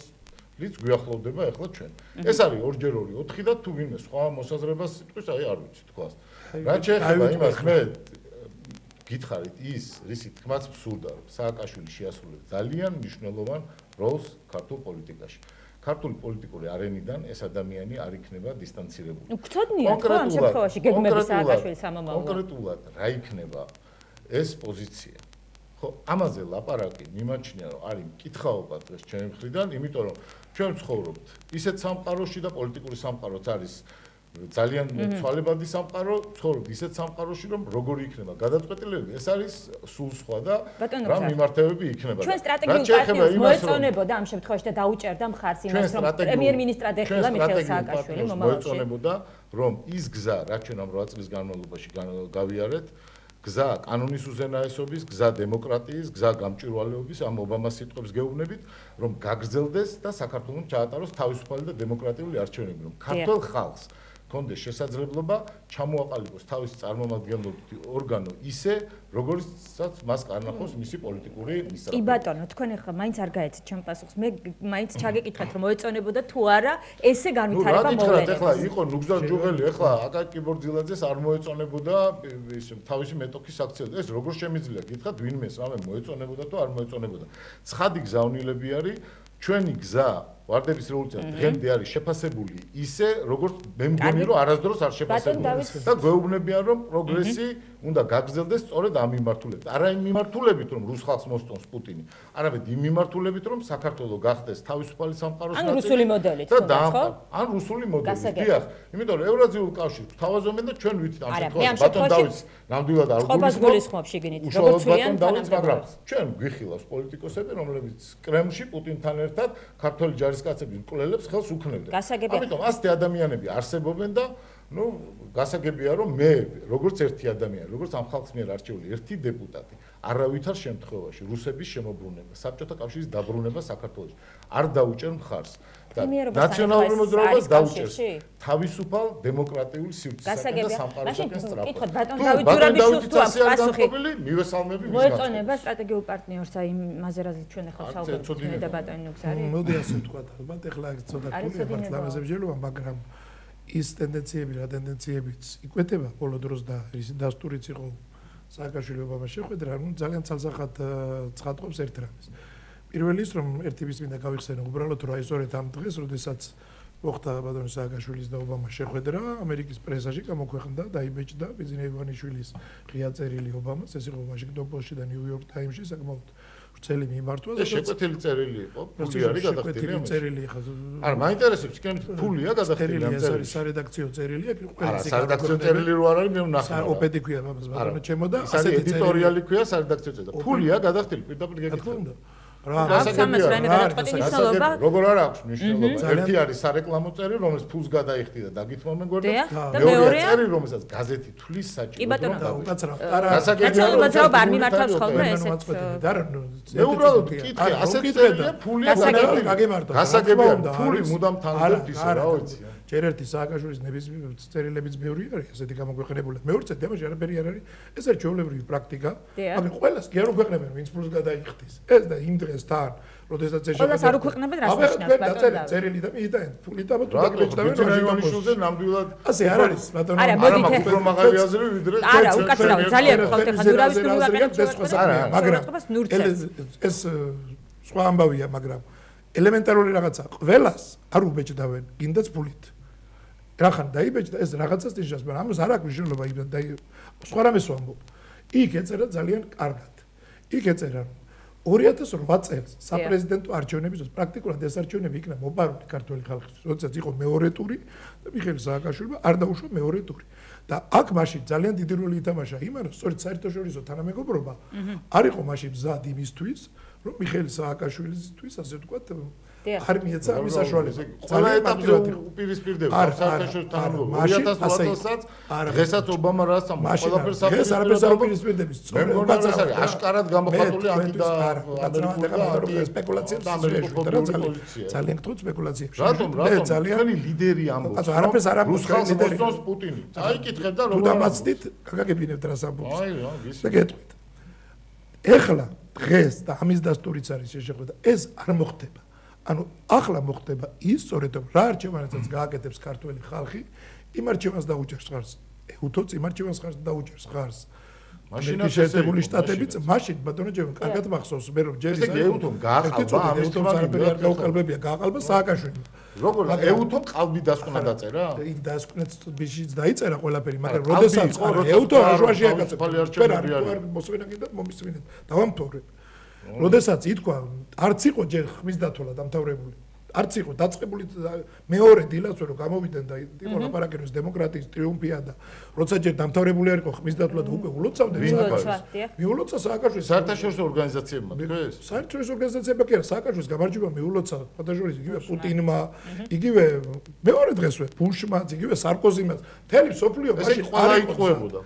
რის გვიახლოვდება ახლა ჩვენ. ეს არის 2x2 4 და თუ ვინმე სხვა მოსაზრებას სიტყვის აი არ ვიცი თქვას. რა შეეხება იმას მე გითხარით ის რისი თქმაც მსურდა რომ სააკაშვილი შეასრულებს ძალიან მნიშვნელოვან როლს ქართულ პოლიტიკაში. ქართული პოლიტიკური არენიდან ეს ადამიანი არ იქნება დისტანცირებული. გწოდნია ხო ამ შემთხვევაში გეგმები სააკაშვილის ამომავლად. კონკრეტულად რა იქნება ეს პოზიცია. ხო, ამაზე ლაპარაკი მიმაჩნია რომ არის მკითხაობა დღეს ჩემი მხრიდან, იმიტომ რომ ჩვენ ვცხოვრობთ ისეთ სამყაროში და პოლიტიკური სამყაროც არის ძალიან ცვალებადი სამყარო, ცხოვრობ ისეთ სამყაროში, რომ როგორი იქნება გადაწყვეტილებები, ეს არის სულ სხვა და რა მიმართებები იქნება. ჩვენ სტრატეგიულ პარტნიორს მოეწონებოდა ამ შემთხვევაში და დაუჭერდა მხარს იმას, რომ პრემიერ-მინისტრად ეხილა მიხეილ სააკაშვილი მომავალში, რომ ის გზა, რაც ჩვენ ამ 8 წლის განმავლობაში გავიარეთ, გზა კანონის უზენაესობის, გზა დემოკრატიის, გზა გამჭვირვალეობის ამ ობამას სიტყვებს გეუბნებით, რომ გაგრძელდეს და საქართველოს ჩაატაროს თავისუფალი და დემოკრატიული არჩევნები, რომ ქართულ ხალხს კონდეს შესაძლებლობა ჩამოაყალიბოს თავისი წარმომადგენლობითი ორგანო ისე, როგორიცაც მას კარნახობს მისი პოლიტიკური მისწრაფება. კი ბატონო, თქვენ ახლა მაინც არ გაეცით ჩემ პასუხს. მე მაინც ჩაგეკითხეთ, რომ მოეწონებოდა თუ არა ესე განვითარება მოვლენებს. ახლა იყო ნუგზარ ჯუღელი, ახლა აკაკი კიბორძილაძეს არ მოეწონებოდა ის თავისი მეტოქის აქცია. ეს როგორ შემიძლია გითხრათ, ვინმეს რამე მოეწონებოდა თუ არ მოეწონებოდა. ცხადი გზავნილები არის ჩვენი გზა ვარდების რევოლუცია დღემდე არის შეფასებული ისე, როგორც მე მგონი რომ არასდროს არ შეფასებულა და გვეუბნებიან რომ პროგრესი უნდა გაგრძელდეს სწორედ ამ მიმართულებით. არა იმ მიმართულებით რომ რუს ხალხს მოსწონს პუტინი, არამედ იმ მიმართულებით რომ საქართველო გახდეს თავისუფალი სამყაროს ნაწილი. ან რუსული მოდელით, ხო? ან რუსული მოდელით. დიახ, იმიტომ რომ ევრაზიულ კავშირს თავაზობენ და ჩვენ ვიცით ამ შემთხვევაში ბატონ დავითს ნამდვილად არ გულისხმობს შეგინით, როგორც ცვლიან თანამდებობებს. ჩვენ გვიხილავს პოლიტიკოსები, რომლებიც კრემლში პუტინთან ერთად ქართული ჯარისკაცების მკვლელებს ხელს უქნევდნენ. ამიტომ ასეთი ადამიანები არსებობენ და ну, გასაგებია რომ მე როგორც ერთი ადამიანი, როგორც ამ ხალხს მიერ არჩეული ერთი დეპუტატი, არავითარ შემთხვევაში რუსების შემოbrunება, საბჭოთა კავშირის დაბრუნება საქართველოში არ დაუჭერ მხარს. და ნაციონალურ მოძრაობას დაუჭერს თავისუფალ დემოკრატიულ სივრცესთან და სამყაროსთან სწრაფად. კითხოთ ბატონ დავით ჯურაბიშვილს თუ აქვს პასუხი. მივესალმები მის მოეწონება სტრატეგიულ პარტნიორს აი იმაზე რაც ჩვენ ახლა საუბრობთ და ბატონი ნუგზარი. მოდი ასე ვთქვა, ალბათ ახლა ცოტა ქულია პარტლამაზე ვჯერობა, მაგრამ ის ტენდენციები რა ტენდენციებიც იკვეთება ბოლო დროს და ის დასტურიც იყო სააკაშვილი ობამას შეხვედრა, ну ძალიან ცალსახად ცხადყოფს ერთ რამეს. პირველი ის რომ ერთი ის მინდა გავიხსენო უბრალოდ რომ აი სწორედ ამ დღეს, როდესაც მოხდა ბატონ სააკაშვილის და ობამას შეხვედრა, ამერიკის პრესაში გამოქვეყნდა დაიბეჭდა ბიზნეს ივანიშვილის ღია წერილი ობამას, ეს იყო Washington Post-ში და New York Times-ში საკმაოდ ვრცელი მიმართვა და შეკვეთილი წერილი იყო, ფული არის გადახდილი ამაში. წერილი ხა. არა, მაინტერესებს, თქვენ ფულია გადახდილი ამ წერილში. ეს სარედაქციო წერილი, აქ ყველა არა, სარედაქციო წერილი რო არ არის, მე ვნახე. ოპედი ქვია მაგას ბატონო ჩემო და ასეთი ედიტორიალი ქვია სარედაქციო წერილი. ფულია გადახდილი, პირდაპირ გეკითხა. რა სამას რაიმე გადაწყვეტი მნიშვნელობა როგორ არ აქვს მნიშვნელობა ერთი არის სარეკლამო წერი რომელიც ფულს გადაიხდი და დაგითმობენ გვერდებს და მეორეა წერი რომელსაც გაზეთი თulis საჭირო კი ბატონო უკაცრავ ნაციონალური მოძრაობა არ მიმართავს ხოლმე ესეთ მე უბრალოდ კითხე ასეთ წერილია ფული გასაგებია ფული მუდამ თანხმობთ ისე რა ვიცი ჯერ ერთი სააკაშვილის ნებისმიერ წერილებიც ბევრი არის ასეთი გამოქვეყნებული მეორე თემაში არაფერი არ არის ეს არის ჩვეულებრივი პრაქტიკა მაგრამ ყველას კი არ უქვეყნებენ ვინც ფულს გადაიხდის ეს და იმ დღეს თან როდესაც ეს ყველას არ უქვეყნებენ რას ნიშნავს ბატონო წერილი და მიიტანეთ ფული და თუ დაგეჭდავენ რომ ნამდვილად ასე არ არის ბატონო არა მოდით უფრო მაღალი აზრი ვიდრე არა უკაცრავ ძალიან გყავთ ახლა დურავის მაგრამ ეს სხვა ამბავია მაგრამ ელემენტარული რაღაცა ყველას არ უბეჭდავენ გინდაც ფულით რახან დაიბეჭდა ეს რაღაცას ნიშნავს, მაგრამ ამას არ აქვს მნიშვნელობა იმ და სხვა რამეს ვამბობ. იქ ეწერა ძალიან კარგად. იქ ეწერა 2008 წელს საპრეზიდენტო არჩევნების დროს პრაქტიკულად ეს არჩევნები იქნა მოპარული ქართული ხალხისთვის, როდესაც იყო მეორე ტური და მიხეილ სააკაშვილმა არ დაუშვა მეორე ტური. და აქ მაშინ ძალიან დიდი როლი ითამაშა იმან, რომ სწორედ საერთაშორისო თანამეგობრობა არ იყო მაშინ მზად იმისთვის, რომ მიხეილ სააკაშვილისთვის ასე ვთქვათ არ მიეცა ამის საშუალება. ყველა ეტაპზე უპირისპირდება საერთაშორისო თანამეგობრობა. 2008 წელსაც დღესაც ობამა რას ამბობს, ყველაფერს უპირისპირდების. მე მგონი ეს არის აშკარად გამოხატული სპეკულაციებს ძალიან გთხოვთ სპეკულაციებში. რატომ თქვენი ლიდერი ამბობს, რომ რუსხალს მოსწონს პუტინი. წაიკითხეთ და რომ დამაცდით, გაგებინებთ რას ამბობს. აი რა, გისმენთ. და გეტყვით. ეხლა დღეს და ამის დასტურიც არის შეხვედრა, ეს არ მოხდება. ანუ ახლა მოხდება ის სწორედ რომ რა არჩევანსაც გააკეთებს ქართველი ხალხი, იმ არჩევანს დაუჭერს ხარს. ეუთოც იმ არჩევანს ხარს დაუჭერს ხარს. მაშინ შეერთებული შტატებიც მაშინ ბატონო ჯერ კარგად მახსოვს მე რომ ჯერ ის ეუთომ გააყალბა ამის თემატიკა გაუყალბებია გააყალბა სააკაშვილი. როგორ ეუთომ ყალბი დასკვნა დაწერა? იქ დასკვნაც ბიჟიც დაიწერა ყველაფერი, მაგრამ როდესაც ეუთომ აშუაში აკაცებს. არ მოსვენა კიდე მომისვენეთ. დავამთავრებ. როდესაც ითქვა არც იყო ჯერ ხმის დათვალა დამთავრებული. არც იყო დაწყებული მეორე დილას რომ გამოვიდნენ და იყო ლაპარაკი რომ დემოკრატიის ტრიუმფია და როცა ჯერ დამთავრებული არ იყო ხმის დათვლა და უკვე ულოცავდნენ მიულოცა სააკაშვილის საერთაშორისო ორგანიზაციებმა თქვეს საერთაშორისო ორგანიზაციებმა კი არა სააკაშვილის გამარჯვება მიულოცა ფათაშორის იგივე პუტინმა იგივე მეორე დღესვე ბუშმაც იგივე სარკოზიმაც მთელი მსოფლიო მაშინ ყველა იტყუებოდა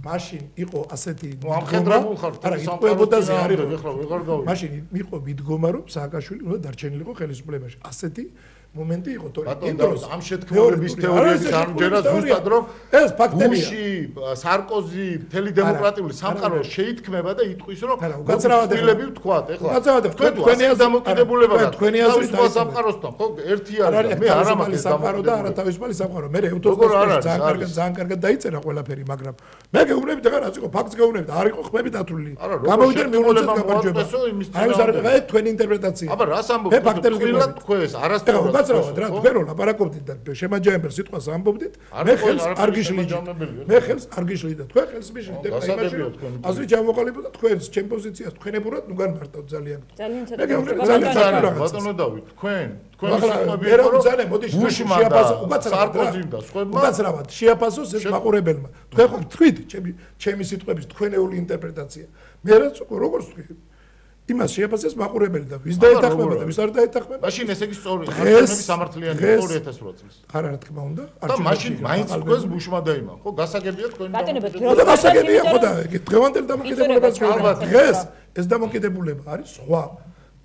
მაშინ იყო ასეთი ამხედრებულ ხარ არა იტყუებოდაზე არ იყო ეხლა ვეღარ გავიგე მაშინ იყო მიდგომა რომ სააკაშვილი უნდა დარჩენილიყო ხელისუფლებაში ასეთი მომენტი იყო თორემ იმ დროს ამ შეთქმულების თეორიების ამჯერა ზუსტად რომ ეს ფაქტებია ბუში სარკოზი მთელი დემოკრატიული სამყარო შეითქმება და იტყვის რომ უკაცრავად ფილები ვთქვათ ეხლა თქვენი დამოკიდებულება და თქვენი აზრით სხვა სამყაროსთან ხო ერთი არის მე არ ამაქვს სამყარო და არა თავისუფალი სამყარო მე ევთოს ძალიან კარგად დაიწერა ყველაფერი მაგრამ მე გეუბნებით ახლა რაც იყო ფაქტს გეუბნებით არ იყო ხმები დათვლილი გამოვიდნენ მიულოცეთ გამარჯვება აი ეს არის ეს თქვენი ინტერპრეტაცია აბა რას ამბობთ თქვენს არასწორად უკაცრავად რა თქვენ რომ ლაპარაკობდით და შემაჯამებელ სიტყვას ამბობდით მე ხელს არ გიშლიდით თქვენ ხელს მიშლით და იმაში აზრი ჩამოყალიბდა თქვენს ჩემ პოზიციას თქვენებურად ნუ განმარტავ ძალიან ძალიან ბატონო დავით თქვენ მე რა უძანე მოდი შეაფასო უკაცრავად შეაფასოს ეს მაყურებელმა თქვენ ხო თქვით ჩემი სიტყვების თქვენეული ინტერპრეტაცია მე რაც როგორც თქვი იმას შეაფასეს მაყურებელი და ვის დაეთანხმება და ვის არ დაეთანხმება მაშინ ესე იგი სწორი ხარჯები სამართლიანია 2008 წლის არა რა თქმა უნდა და მაშინ მაინც თქვენს ბუშმა დაიმან ხო გასაგებია თქვენი და გასაგებია ხო და დღევანდელ დამოკიდებულებას დღეს ეს დამოკიდებულება არის სხვა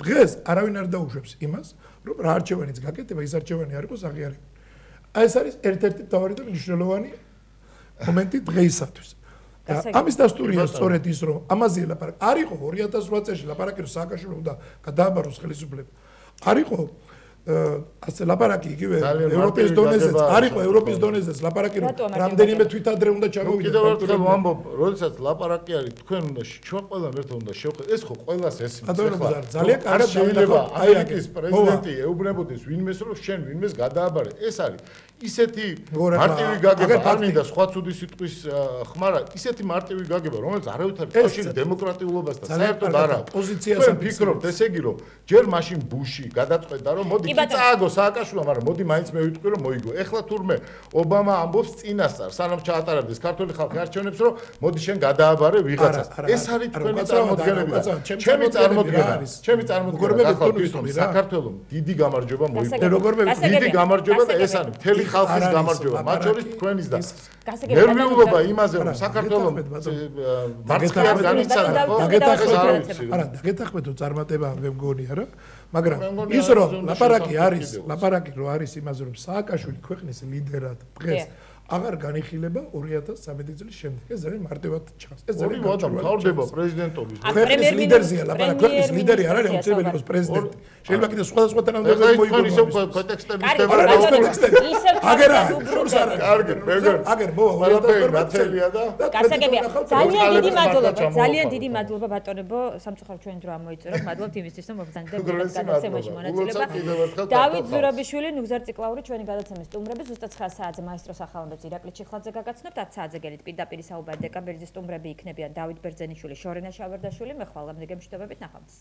დღეს არავინ არ დაუშვებს იმას რომ რა არჩევანიც გაკეთება ის არჩევანი არ იყოს აღიარებული აი ეს არის ერთ-ერთი მთავარი და მნიშვნელოვანი მომენტი დღეისათვის ამის დასტურია სწორედ ის რომ ამაზე ლაპარაკი არ იყო 2008 წელს ლაპარაკი რომ სააკაშვილი უნდა გადააბაროს ხელისუფლება არ იყო ასე ლაპარაკი იგივე ევროპის დონეზეც არ იყო ევროპის დონეზეც ლაპარაკი რომ რამდენიმე თვითადრე უნდა ჩამოვიდეს კიდევ ერთხელ ვამბობ როდესაც ლაპარაკი არის თქვენ უნდა ჩვენ ყველამ ერთად უნდა შევხედოთ ეს ხო ყველას ესმის ძალიან კარგად შეიძლება ამერიკის პრეზიდენტი ეუბნებოდეს ვინმეს რომ შენ ვინმეს გადააბარე ეს არის ისეთი მარტივი გაგება არ მინდა სხვა ცუდი სიტყვის ხმარა ისეთი მარტივი გაგება რომელიც არავითარ კავშირი დემოკრატიულობასთან საერთოდ არ აქვს პოზიციას ფიქრობთ ესე იგი რომ ჯერ მაშინ ბუში გადაწყვეტა რომ მოდი წააგო სააკაშვილმა მაგრამ მოდი მაინც მე ვიტყვი რომ მოიგო ეხლა თურმე ობამა ამბობს წინასწარ სანამ ჩაატარებდეს ქართული ხალხი არჩევნებს რომ მოდი შენ გადააბარე ვიღაცას ეს არის თქვენი წარმოდგენები ჩემი წარმოდგენა საქართველოს დიდი გამარჯვება მოიგო დიდი გამარჯვება და ეს არის მთელი ხალხის გამარჯვება მათ შორის თქვენის და ნერვიულობა იმაზე რომ საქართველოს მარცხი არ განიცადა არა დაგეთახმეთო წარმატება მე მგონია რა მაგრამ ის რომ ლაპარაკი რო არის იმაზე რომ სააკაშვილი ქვეყნის ლიდერად დღეს აღარ განიხილება 2013 წლის შემდეგ ეს ძალიან მარტივად ჩანს ეს ძალიან მთავრდება პრეზიდენტობის ქვეყნის ლიდერზეა ლაპარაკი ქვეყნის ლიდერი არ არის აუცილებელი იყოს პრეზიდენტი შეიძლება კიდე სხვადასხვა თანამდებობები მოიგონოს ისევ კონტექსტების თემა აგერა შორს არ არის აგერ მოვა 2012 და გასაგებია ძალიან დიდი მადლობა ბატონებო სამწუხაროდ ჩვენ დრო ამოიწეროთ მადლობთ იმისთვის რომ მოგზაურობთ გადაცემაში მონაწილეობა დავით ზურაბიშვილი ნუგზარ ციკლაური ჩვენი გადაცემის სტუმრები ზუსტად 9 საათზე მაესტროს ახალმბებს ირაკლი ჩიხლაძე გაგაცნობთ 10 საათზე გელით პირდაპირ საუბარი დეკაბერძის სტუმრები იქნებიან დავით ბერძენიშვილი შორენა შავერდაშვილი მე ხვალამდე გემშვიდობებით ნახვამდის